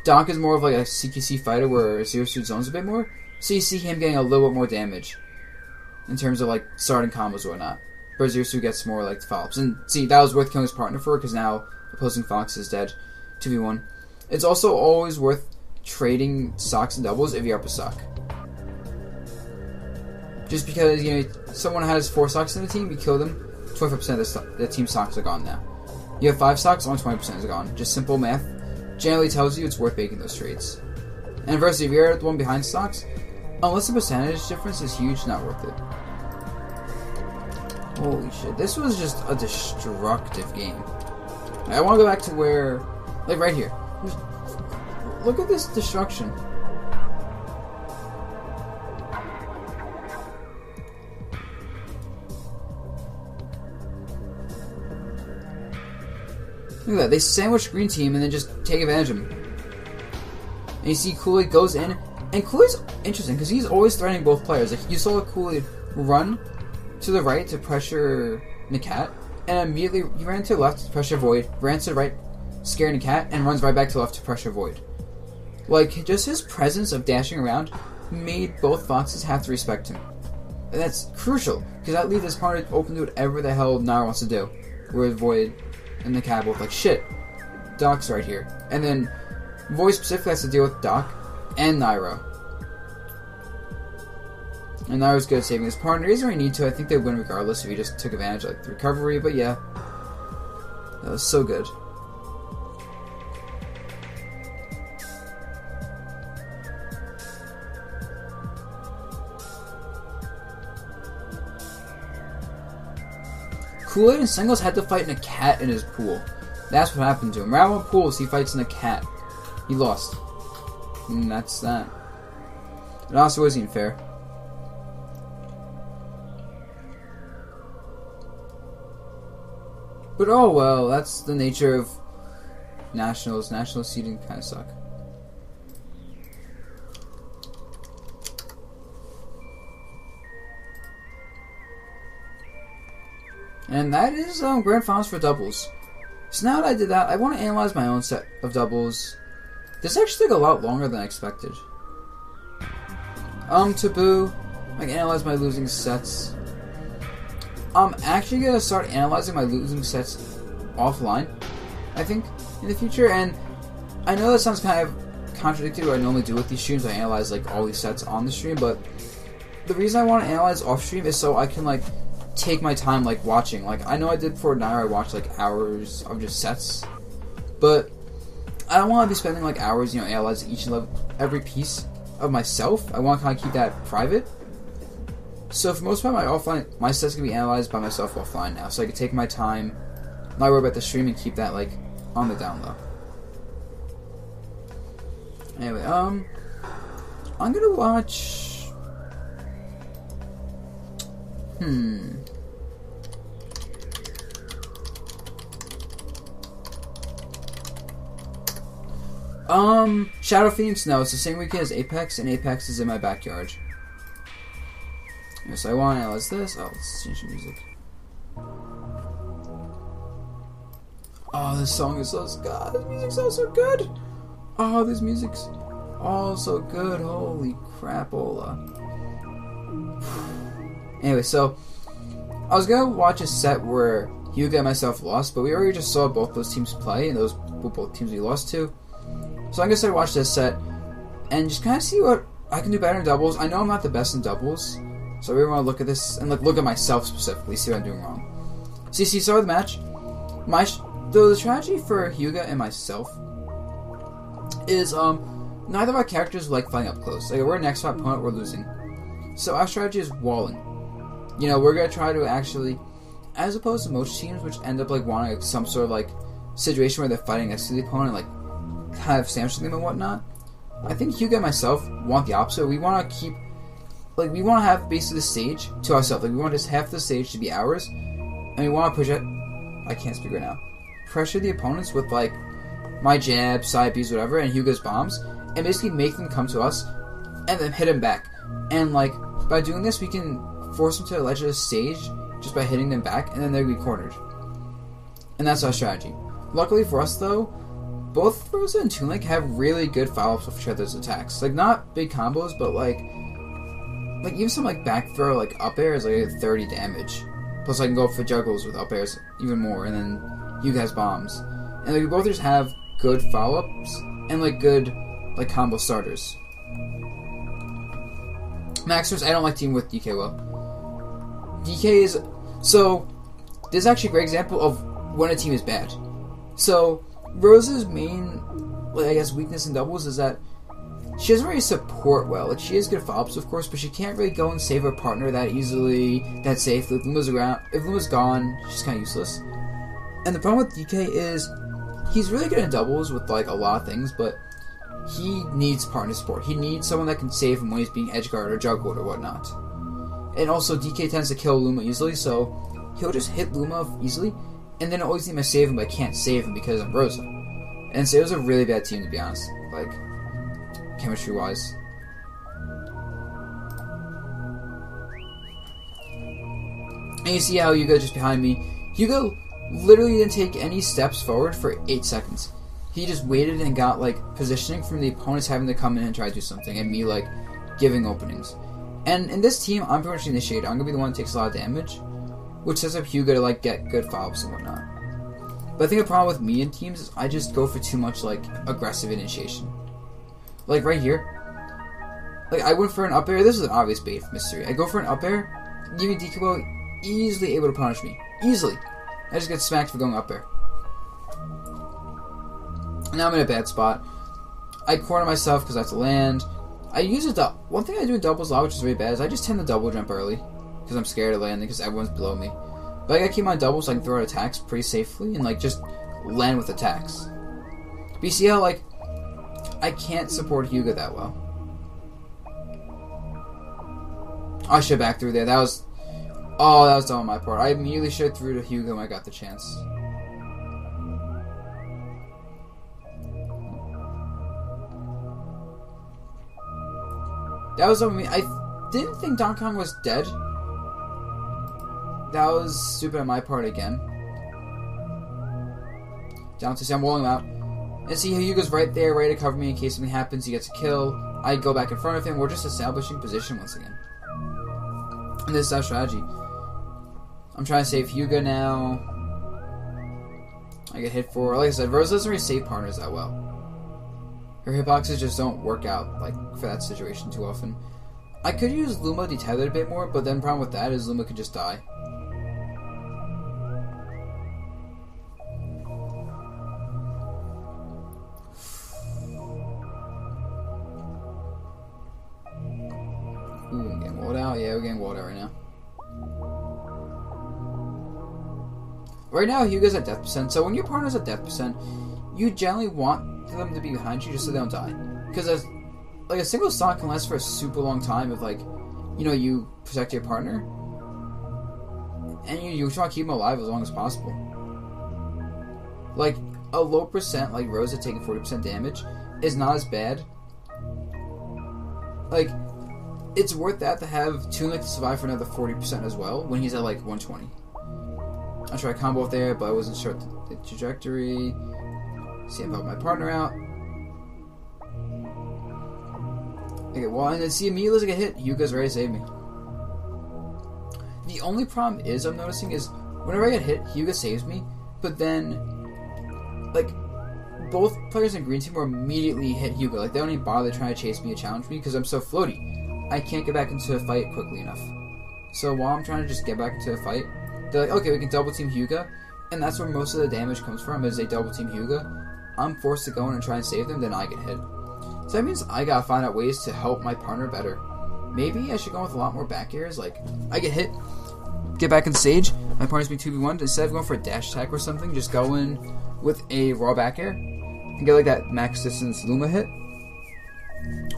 Doc is more of like a CQC fighter where Zero Suit zones a bit more. So you see him getting a little bit more damage in terms of like starting combos or whatnot. Where Zero Suit gets more like the follow-ups. And see, that was worth killing his partner for, because now opposing Fox is dead. 2v1. It's also always worth trading stocks and doubles if you're up a stock. Just because, you know, someone has 4 stocks in the team, you kill them, 25% of the team stocks are gone now. You have 5 stocks, only 20% is gone. Just simple math generally tells you it's worth making those trades. And versus if you're the one behind stocks, unless the percentage difference is huge, not worth it. Holy shit, this was just a destructive game. I want to go back to where, like right here. Look at this destruction. Look at that, they sandwich green team and then just take advantage of him. And you see Kool-Aid goes in, and Kool-Aid's interesting because he's always threatening both players. Like, you saw Kool-Aid run to the right to pressure Nakat, and immediately he ran to the left to pressure Void, ran to the right, scaring Nakat, and runs right back to the left to pressure Void. Like, just his presence of dashing around made both Foxes have to respect him. And that's crucial, because that leaves his partner open to whatever the hell Nairo wants to do. Where Void and the cat both like, shit, Doc's right here. And then Void specifically has to deal with Doc and Nairo. And Nairo's good at saving his partner. He doesn't really need to. I think they'd win regardless if he just took advantage of like, the recovery. But yeah, that was so good. Kool-Aid in singles had to fight in a cat in his pool. That's what happened to him. Round 1 pools, he fights in a cat. He lost. And that's that. It also wasn't fair. But oh well, that's the nature of nationals. National seeding kind of suck. And that is Grand Finals for doubles. So now that I did that, I want to analyze my own set of doubles. This actually took a lot longer than I expected. Taboo. I can analyze my losing sets. I'm actually going to start analyzing my losing sets offline, I think, in the future. And I know that sounds kind of contradictory to what I normally do with these streams. I analyze like all these sets on the stream, but the reason I want to analyze off stream is so I can like take my time like watching. Like I know I did for Nairo, I watched like hours of just sets, but I don't want to be spending like hours, analyzing each and every piece of myself. I want to kind of keep that private. So for most part, my set's gonna be analyzed by myself offline now, so I can take my time, not worry about the stream, and keep that like on the down low. Anyway, I'm gonna watch. Shadow Phoenix. No, it's the same weekend as Apex, and Apex is in my backyard. So I want to analyze this. Oh, let's change the music. Oh, this song is so good. This music's so good. Oh, this music's all so good. Holy crapola. Anyway, so I was gonna watch a set where Hyuga and myself lost, but we already just saw both those teams play, and those both teams we lost to. So I'm gonna start watch this set and just kind of see what I can do better in doubles. I know I'm not the best in doubles. So I really want to look at this and look at myself specifically, see what I'm doing wrong. See, so the match. The strategy for Hyuga and myself is neither of our characters like fighting up close. Like, we're next to our opponent, we're losing. So our strategy is walling. You know, we're gonna try to actually, as opposed to most teams which end up like wanting like, some sort of like situation where they're fighting next to the opponent, like kind of sandwiching them and whatnot. I think Hyuga and myself want the opposite. We want to keep. Like, we want to have basically the stage to ourselves. Like, we want just half the stage to be ours. And we want to push it. I can't speak right now. Pressure the opponents with, like, my jab, side Bs, whatever, and Hyuga's bombs. And basically make them come to us. And then hit them back. And, like, by doing this, we can force them to the ledge of the stage just by hitting them back. And then they'll be cornered. And that's our strategy. Luckily for us, though, both Rosa and Toon Link have really good follow-ups with each other's attacks. Like, not big combos, but, like even some like back throw like up air is like 30 damage. Plus I can go for juggles with up airs even more, and then you guys bombs. And like we both just have good follow-ups and like good like combo starters. Maxers, I don't like teaming with DK well. DK is so this is actually a great example of when a team is bad. So Rosa's main like I guess weakness in doubles is that she doesn't really support well. Like, she has good follow-ups, of course, but she can't really go and save her partner that easily, that safely. If Luma's gone, she's kind of useless. And the problem with DK is he's really good in doubles with, like, a lot of things, but he needs partner support. He needs someone that can save him when he's being edgeguard or juggled or whatnot. And also, DK tends to kill Luma easily, so he'll just hit Luma easily, and then always need to save him, but I can't save him because I'm Rosa. And so it was a really bad team, to be honest. Like, chemistry-wise. And you see how Hyuga just behind me. Hyuga literally didn't take any steps forward for 8 seconds. He just waited and got, like, positioning from the opponents having to come in and try to do something, and me, like, giving openings. And in this team, I'm pretty much the initiator. I'm gonna be the one that takes a lot of damage, which sets up Hyuga to, like, get good follow-ups and whatnot. But I think the problem with me in teams is I just go for too much, like, aggressive initiation. Like, right here. Like, I went for an up air. This is an obvious bait mystery. I go for an up air. Even DKO easily able to punish me. Easily. I just get smacked for going up air. Now I'm in a bad spot. I corner myself because I have to land. I use a double. One thing I do in doubles a lot, which is really bad, is I just tend to double jump early. Because I'm scared of landing because everyone's below me. But I gotta keep my doubles so I can throw out attacks pretty safely and, like, just land with attacks. But you see how, like, I can't support Hyuga that well. I should have backed through there. That was dumb on my part. I immediately should have threw to Hyuga when I got the chance. That was on me. I didn't think Donkey Kong was dead. That was stupid on my part again. Down to see I'm walling out. And see how Hyuga's right there, ready to cover me in case something happens. He gets a kill. I go back in front of him. We're just establishing position once again. And this is our strategy. I'm trying to save Hyuga now. I get hit for... Like I said, Rose doesn't really save partners that well. Her hitboxes just don't work out like for that situation too often. I could use Luma detethered a bit more, but then the problem with that is Luma could just die. Ooh, I'm getting rolled out, yeah, we're getting walled out right now. Right now, Hugo's at death percent, so when your partner's at death percent, you generally want them to be behind you just so they don't die. Because like a single stock can last for a super long time if, like, you know, you protect your partner. And you try to keep them alive as long as possible. Like, a low percent, like Rosa taking 40% damage, is not as bad. Like, it's worth that to have Tunic to survive for another 40% as well, when he's at, like, 120. I tried combo there, but I wasn't sure the trajectory. See, I helped my partner out. Okay, well, and then see, immediately as I get hit, Yuga's ready to save me. The only problem is, I'm noticing, is whenever I get hit, Hyuga saves me, but then, like, both players in green team will immediately hit Hyuga. Like, they don't even bother trying to chase me or challenge me because I'm so floaty. I can't get back into a fight quickly enough. So while I'm trying to just get back into a fight, they're like, okay, we can double team Hyuga, and that's where most of the damage comes from, is they double team Hyuga. I'm forced to go in and try and save them, then I get hit. So that means I gotta find out ways to help my partner better. Maybe I should go with a lot more back airs, like, I get hit, get back in stage, my partner's being 2v1, instead of going for a dash attack or something, just go in with a raw back air, and get like that max distance Luma hit,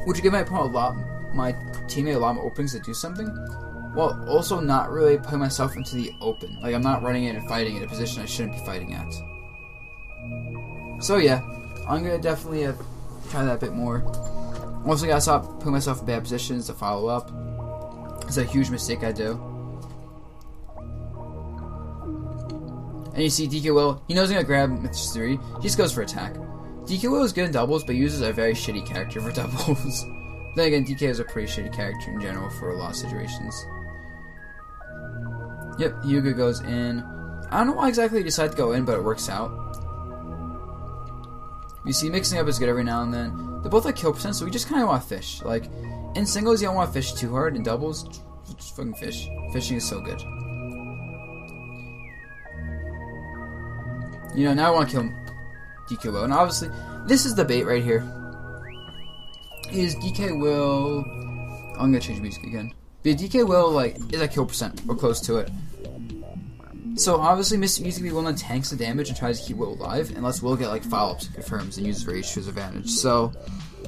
which would give my teammate a lot more openings to do something, while also not really putting myself into the open. Like, I'm not running in and fighting in a position I shouldn't be fighting at. So yeah, I'm gonna definitely try that a bit more. Also gotta stop putting myself in bad positions to follow up. It's a huge mistake I do. And you see DK Will, he knows he's gonna grab Mythos 3, he just goes for attack. DK Will is good in doubles, but uses a very shitty character for doubles. Then again, DK is a pretty shitty character in general for a lot of situations. Yep, Hyuga goes in. I don't know why exactly he decided to go in, but it works out. You see, mixing up is good every now and then. They're both at kill percent, so we just kind of want to fish. Like, in singles, you don't want to fish too hard. In doubles, just fucking fish. Fishing is so good. You know, now I want to kill DK Will. And obviously, this is the bait right here. Is DK Will... I'm going to change music again. But DK Will, like, is at kill percent, or close to it. So obviously Mr. E's gonna be one that tanks the damage and tries to keep Will alive, unless Will get like follow-ups and confirms and uses Rage to his advantage. So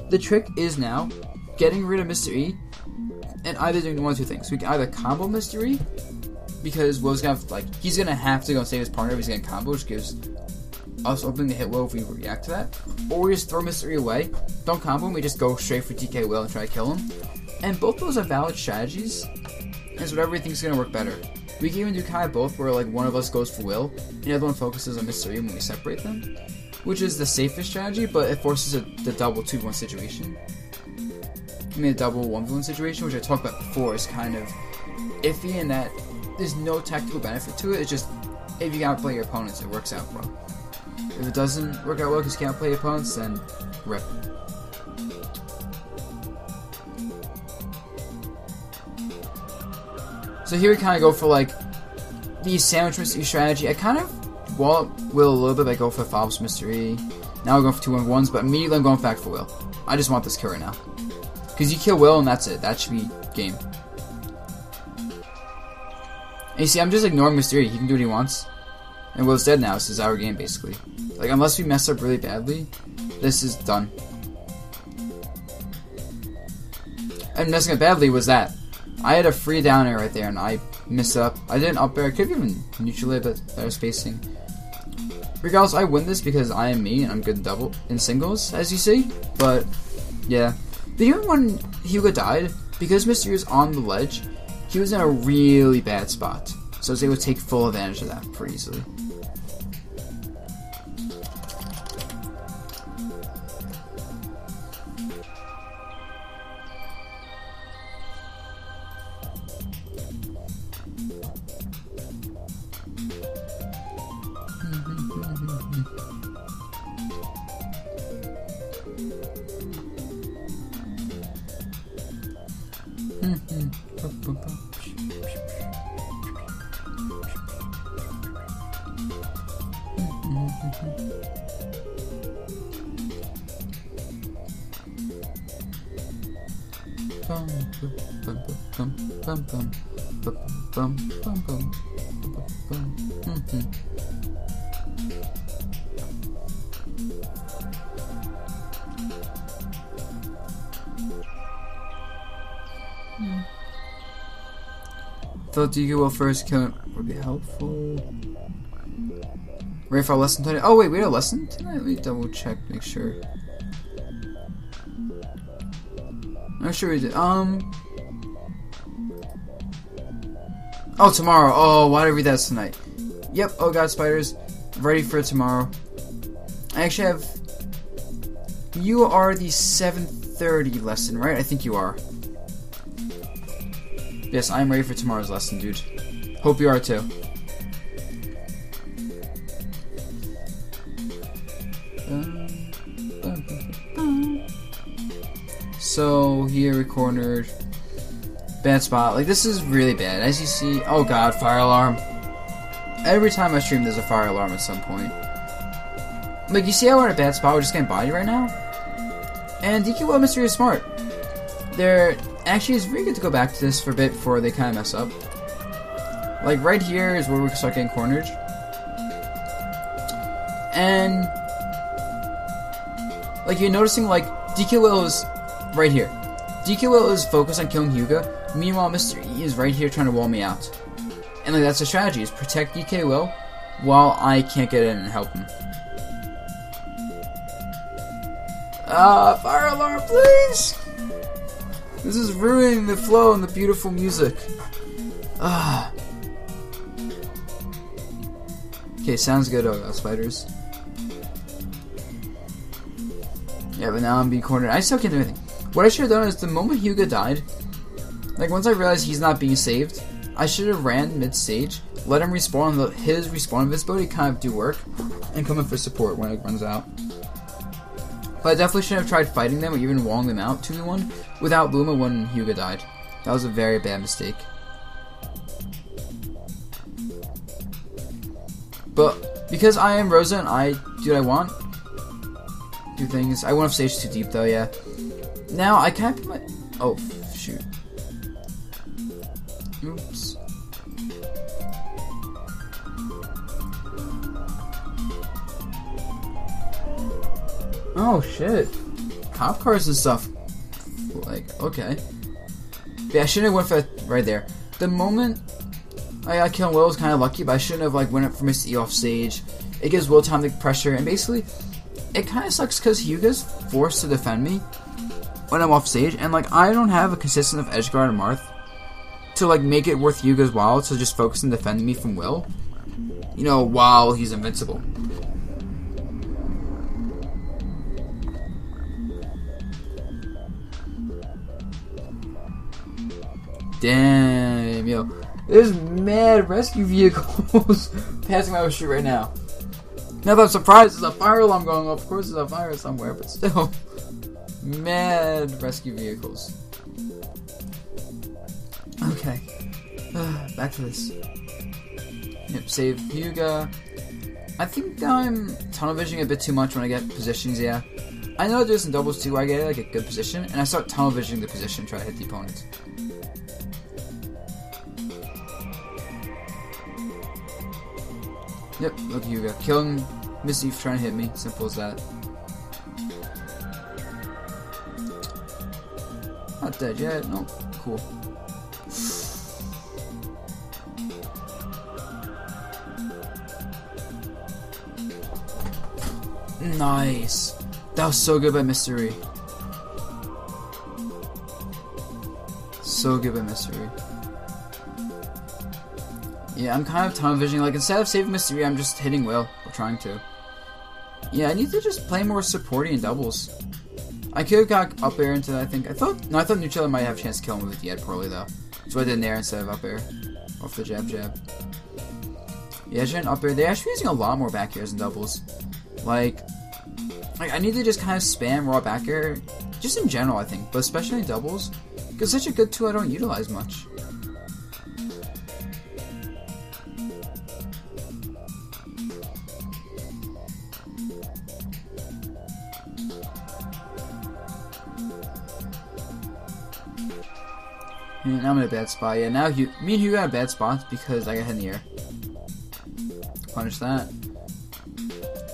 the trick is now getting rid of Mr. E and either doing one of two things. We can either combo Mr. E, because Will's gonna he's gonna have to go save his partner if he's getting combo, which gives us opening to hit Will if we react to that. Or we just throw Mr. E away, don't combo him, we just go straight for DK Will and try to kill him. And both those are valid strategies, and it's whatever we think is gonna work better. We can even do kind of both, where like one of us goes for Will, and the other one focuses on Mr. E when we separate them, which is the safest strategy, but it forces the double 2v1 situation. I mean, a double 1v1 situation, which I talked about before, is kind of iffy in that there's no tactical benefit to it. It's just, if you can't play your opponents, it works out well. If it doesn't work out well because you can't play your opponents, then rip. So here we kind of go for like the sandwich Mr. E strategy. I kind of wall up Will a little bit by go for follow-ups Mr. E. Now we're going for 2-1-1s, but immediately I'm going back for Will. I just want this kill right now. Because you kill Will and that's it. That should be game. And you see, I'm just ignoring Mr. E. He can do what he wants. And Will's dead now. This is our game, basically. Like, unless we mess up really badly, this is done. And messing up badly was that. I had a free down air right there, and I messed up. I did an up air. I could have even neutral it, but better spacing. Regardless, I win this because I am me, and I'm good in singles, as you see. But, yeah. But even when Hyuga died, because Mr. E was on the ledge, he was in a really bad spot. So I was able to take full advantage of that pretty easily. Thought DQ will first kill him would be helpful. Ready for a lesson tonight? Oh wait, we had a lesson tonight? Let me double check, make sure. I'm sure we did. Oh, tomorrow. Oh, why did I read that tonight? Yep. Oh god, spiders. Ready for tomorrow. I actually have. You are the 7:30 lesson, right? I think you are. Yes, I'm ready for tomorrow's lesson, dude. Hope you are too. So here we cornered. Bad spot. Like, this is really bad. As you see, oh god, fire alarm. Every time I stream, there's a fire alarm at some point. Like, you see how we're in a bad spot? We're just getting bodied right now. And DQ Mystery is smart. Actually, it's very good to go back to this for a bit before they kind of mess up. Like, right here is where we start getting cornered. And like, you're noticing, like, DQ Will is right here. DQ Will is focused on killing Hyuga. Meanwhile, Mr. E is right here trying to wall me out. And like, that's the strategy, is protect DK Will while I can't get in and help him. Fire alarm, please! This is ruining the flow and the beautiful music. Okay, sounds good, spiders. Yeah, but now I'm being cornered. I still can't do anything. What I should have done is, the moment Hyuga died, like, once I realized he's not being saved, I should have ran mid-stage, let him respawn, his respawn invincibility kind of do work, and come in for support when it runs out. But I definitely shouldn't have tried fighting them or even walling them out 2v1 without Luma when Hyuga died. That was a very bad mistake. But because I am Rosa and I do what I want, do things. I went off stage too deep though, yeah. Now I can't put my. Oh, shoot. Oops. Oh shit. Cop cars and stuff. Like, okay. Yeah, I shouldn't have went for that right there. The moment I got killed, Will was kind of lucky, but I shouldn't have like went up for Mr. E off stage. It gives Will time to pressure, and basically, it kind of sucks because Hyuga's forced to defend me when I'm off stage, and like, I don't have a consistent of Edgeguard and Marth to like make it worth Hyuga's while to just focus on defending me from Will, you know, while he's invincible. Damn, yo. There's mad rescue vehicles passing my street right now. Now that I'm surprised, there's a fire alarm going off. Of course there's a fire somewhere, but still. Mad rescue vehicles. Okay. Back to this. Yep, save Hyuga. I think I'm tunnel visioning a bit too much when I get positions, yeah. I know there's some doubles too where I get like a good position, and I start tunnel visioning the position to try to hit the opponent. Yep, look at Hyuga. Killing Misty for trying to hit me. Simple as that. Not dead yet. Nope. Cool. Nice. That was so good by Mystery. So good by Mystery. Yeah, I'm kind of tunnel visioning. Like, instead of saving Mystery, I'm just hitting Will. Or trying to. Yeah, I need to just play more supporting in doubles. I could have got up air into that, I think. I thought Nutrilla might have a chance to kill him with the Ed poorly, though. So I did an air instead of up air. Off the jab. Yeah, Jen up air. They're actually using a lot more back airs in doubles. Like, I need to just kind of spam raw back air. Just in general, I think. But especially in doubles. Because it's such a good tool I don't utilize much. And I'm in a bad spot. Yeah, now me and Hugh got a bad spot because I got hit in the air. Punish that.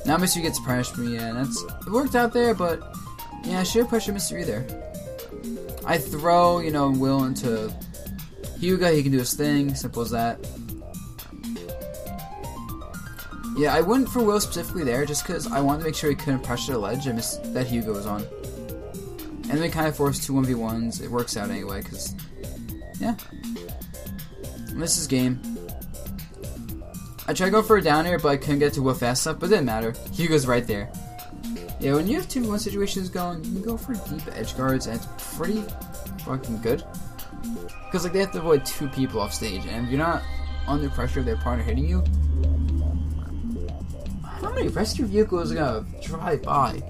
Now Mr. gets punished me, and it worked out there, but yeah, I should have pushed Mr. E there. I throw, you know, Will into Hyuga, he can do his thing, simple as that. Yeah, I went for Will specifically there just because I wanted to make sure he couldn't pressure the ledge that Hyuga was on. And then kind of forced 2 1v1s, it works out anyway, because, yeah. And this is game. I tried to go for a down air, but I couldn't get to Will fast enough, but it didn't matter. Hyuga's right there. Yeah, when you have 2v1 situations going, you can go for deep edge guards, and it's pretty fucking good. Because, like, they have to avoid 2 people off stage, and if you're not under pressure of their partner hitting you, how many rescue vehicles are gonna drive by?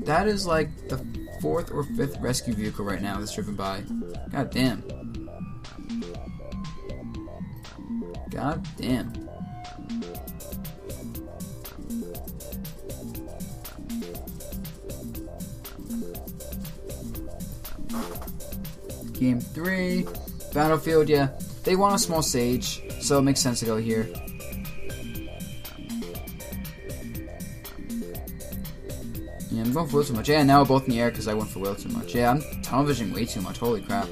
That is, like, the 4th or 5th rescue vehicle right now that's driven by. God damn. God damn. Game 3, Battlefield, yeah. They want a small stage, so it makes sense to go here. Yeah, I'm going for Will too much. Yeah, now we're both in the air because I went for Will too much. Yeah, I'm tunnel visioning way too much. Holy crap.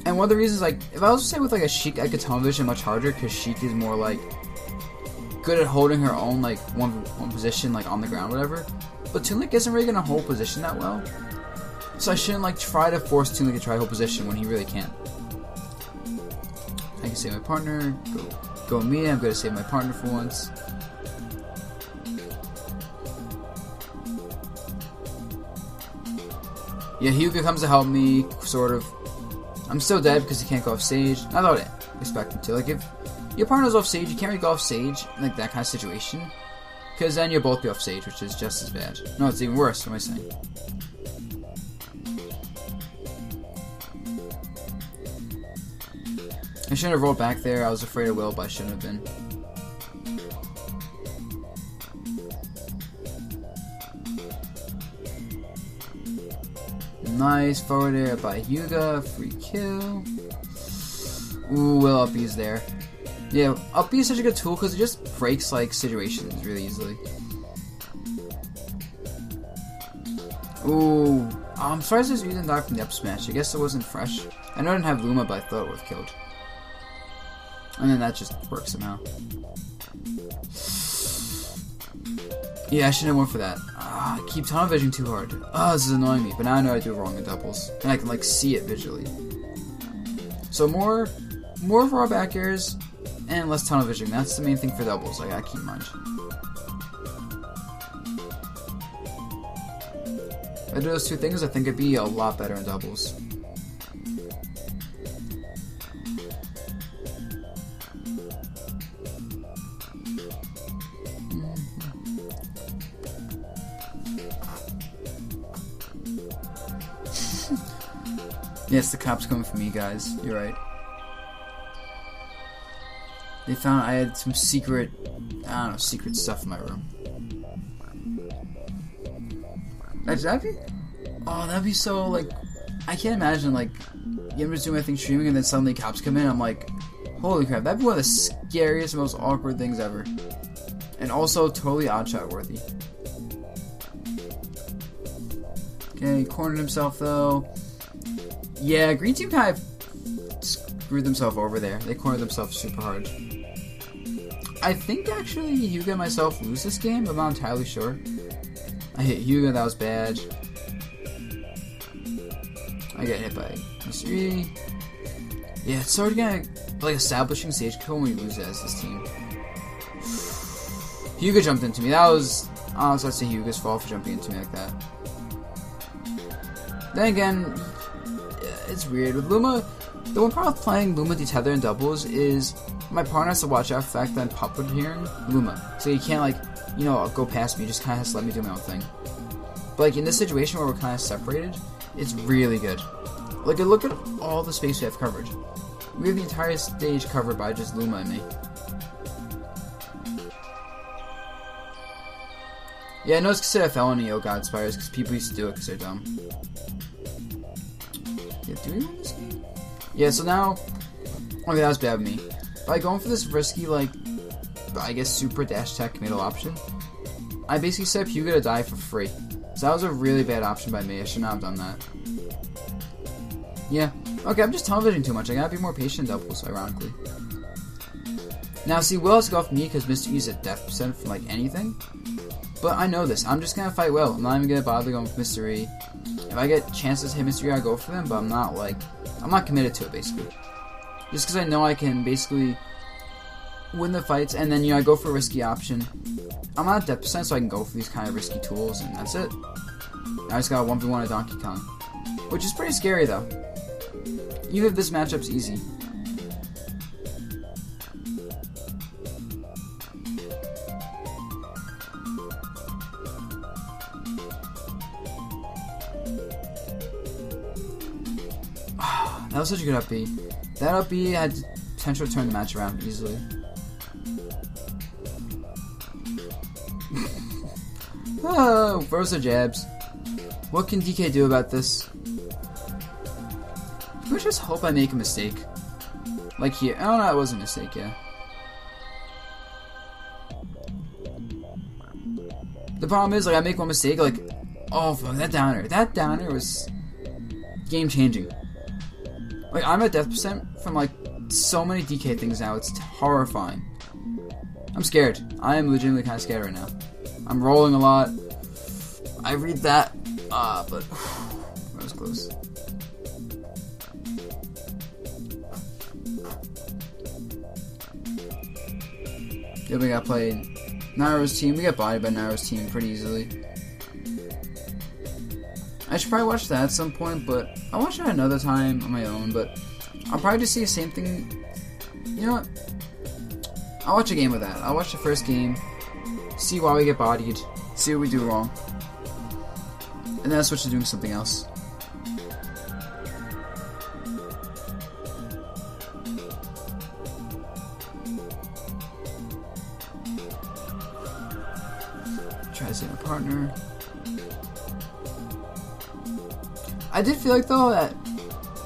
And one of the reasons, like, if I was to say with, like, a Sheik, I could tunnel vision much harder because Sheik is more, like, good at holding her own, like, one position, like, on the ground, whatever. But Toonlink isn't really going to hold position that well. So I shouldn't, like, try to force Toonlink to try to hold position when he really can't. I can save my partner. Go me. I'm going to save my partner for once. Yeah, Hyuga comes to help me, sort of. I'm still dead because he can't go off stage. I thought it. Expect him to. Like, if your partner's off stage, you can't really go off stage in, like, that kind of situation. Because then you'll both be off stage, which is just as bad. No, it's even worse. What am I saying? I shouldn't have rolled back there. I was afraid of Will, but I shouldn't have been. Nice forward air by Hyuga. Free kill. Ooh, Will up B's there. Yeah, up B is such a good tool because it just breaks, like, situations really easily. Ooh. I'm surprised this didn't die from the up smash. I guess it wasn't fresh. I know I didn't have Luma, but I thought it would have killed. And then that just works somehow. Yeah, I shouldn't have went for that. I keep tunnel visioning too hard. This is annoying me, but now I know I do it wrong in doubles. And I can, like, see it visually. So more raw back airs and less tunnel visioning. That's the main thing for doubles, I gotta keep in mind. If I do those 2 things, I think it'd be a lot better in doubles. Yes, the cops coming for me, guys. You're right. They found I had some secret, I don't know, secret stuff in my room. That'd be, oh, that'd be so, like, I can't imagine, like, I'm just doing my thing streaming and then suddenly cops come in. I'm like, holy crap, that'd be one of the scariest, most awkward things ever. And also totally oddshot worthy. Okay, he cornered himself though. Yeah, green team kind of screwed themselves over there. They cornered themselves super hard. I think actually Hyuga and myself lose this game, but I'm not entirely sure. I hit Hyuga, that was bad. I got hit by Mr. E. Yeah, it's sort of gonna, like, establishing stage kill when we lose as this team. Hyuga jumped into me. That was, honestly, I'd say Hyuga's fault for jumping into me like that. Then again, it's weird. With Luma, the one problem with playing Luma Detether in doubles is my partner has to watch out for the fact that I'm puppeteering Luma. So you can't, like, you know, go past me. You just kind of has to let me do my own thing. But, like, in this situation where we're kind of separated, it's really good. Like, look at all the space we have covered. We have the entire stage covered by just Luma and me. Yeah, I know it's considered a felony, oh god, Spires, because people used to do it because they're dumb. Yeah, do we win this game? Yeah, so now... Okay, that was bad of me. By going for this risky, like, I guess super dash tech middle option, I basically set up Hugo to die for free. So that was a really bad option by me. I should not have done that. Yeah. Okay, I'm just televisioning too much. I gotta be more patient in doubles, ironically. Now, see, Will has to go off me because Mr. E's at death percent from, like, anything. But I know this. I'm just gonna fight Will. I'm not even gonna bother going with Mr. E. If I get chances to hit Mr. E, I go for them, but I'm not, like... I'm not committed to it, basically. Just because I know I can basically win the fights, and then, you know, I go for a risky option. I'm not at death percent, so I can go for these kind of risky tools, and that's it. I just got a 1v1 at Donkey Kong. Which is pretty scary, though. Even if this matchup's easy. That was such a good up B. That up B had potential to turn the match around easily. Oh, throws the jabs. What can DK do about this? I just hope I make a mistake. Like here. Oh no, it was a mistake, yeah. The problem is, like, I make one mistake, like, oh, fuck, that downer. That downer was game changing. Like, I'm at death percent from, like, so many DK things now. It's horrifying. I'm scared. I am legitimately kind of scared right now. I'm rolling a lot. I read that. But that was close. Yeah, we got played Nairo's team. We got bodied by Nairo's team pretty easily. I should probably watch that at some point, but I'll watch it another time on my own, but I'll probably just see the same thing. You know what? I'll watch a game of that. I'll watch the first game, see why we get bodied, see what we do wrong, and then I'll switch to doing something else. Try to save my partner. I did feel like, though, that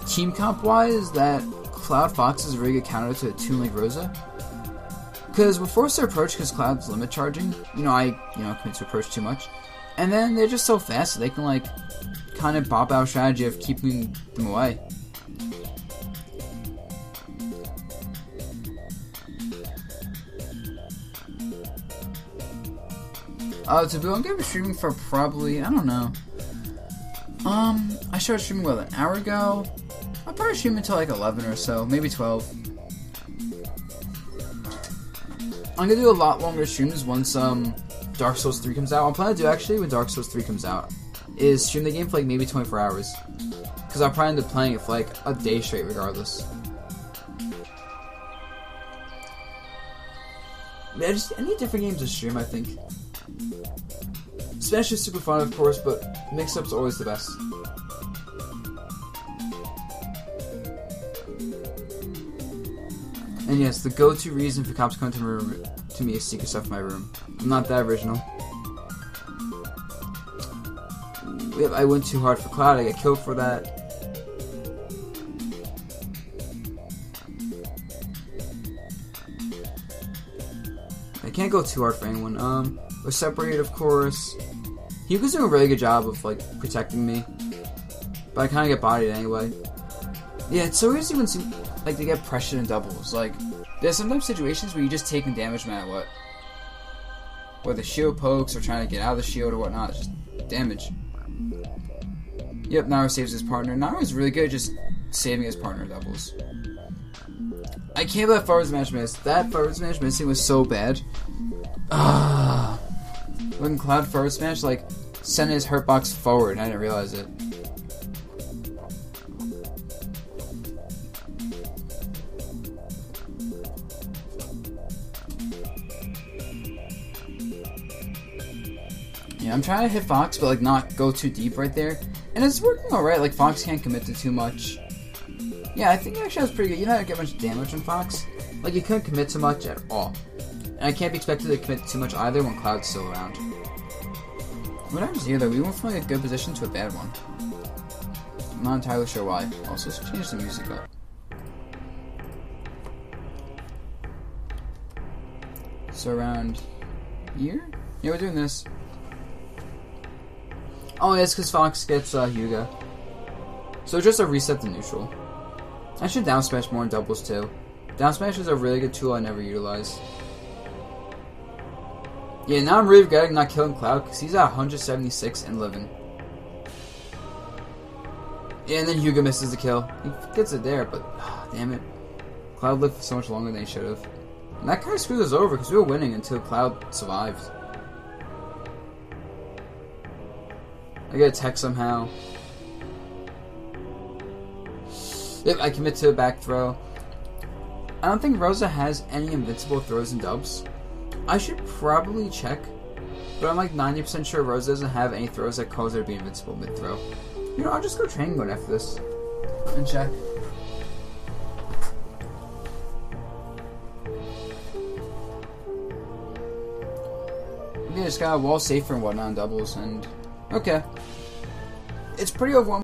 team comp wise, that Cloud Fox is a really good counter to a Toon like Rosa. Because we're forced to approach because Cloud's limit charging. You know, I commit to approach too much. And then they're just so fast that they can, like, kind of pop out strategy of keeping them away. Taboo, I'm gonna be streaming for probably, I don't know. I started streaming, what, an hour ago? I'll probably stream until like 11 or so, maybe 12. I'm gonna do a lot longer streams once, Dark Souls 3 comes out. I'm planning to do, actually, when Dark Souls 3 comes out, is stream the game for like maybe 24 hours. Because I'll probably end up playing it for like a day straight regardless. Yeah, just any different games to stream, I think. Smash is super fun, of course, but mix-ups are always the best. And yes, the go-to reason for cops coming to my room to me is secret stuff in my room. I'm not that original. Yep, I went too hard for Cloud. I got killed for that. I can't go too hard for anyone. We're separated, of course. Hugo's doing a really good job of, like, protecting me. But I kind of get bodied anyway. Yeah, it's so easy when, like, they get pressured in doubles. Like, there's sometimes situations where you just taking damage no matter what. Whether shield pokes or trying to get out of the shield or whatnot. It's just damage. Yep, Nairo saves his partner. Nairo's really good at just saving his partner in doubles. I can't believe that forward smash missed. That forward smash missing was so bad. When Cloud forward smash, like, sent his hurt box forward and I didn't realize it. Yeah, I'm trying to hit Fox, but, like, not go too deep right there. And it's working alright, like, Fox can't commit to too much. Yeah, I think actually that's pretty good. You don't get much damage on Fox. Like, you couldn't commit to much at all. And I can't be expected to commit too much either when Cloud's still around. What happens here though? We went from like a good position to a bad one. I'm not entirely sure why. Also, let's change the music up. So around here? Yeah, we're doing this. Oh, yeah, it's because Fox gets Hyuga. So just a reset to neutral. I should down smash more in doubles too. Down smash is a really good tool I never utilize. Yeah, now I'm really regretting not killing Cloud because he's at 176 and living. Yeah, and then Hyuga misses the kill. He gets it there, but damn it. Cloud lived for so much longer than he should have. And that kind of screwed us over because we were winning until Cloud survived. I get a tech somehow. Yep, I commit to a back throw. I don't think Rosa has any invincible throws and dubs. I should probably check, but I'm like 90% sure Rosa doesn't have any throws that cause her to be invincible mid-throw. You know, I'll just go train mode after this and check. Okay, just got a wall safer and whatnot on doubles, and okay. It's pretty overwhelming.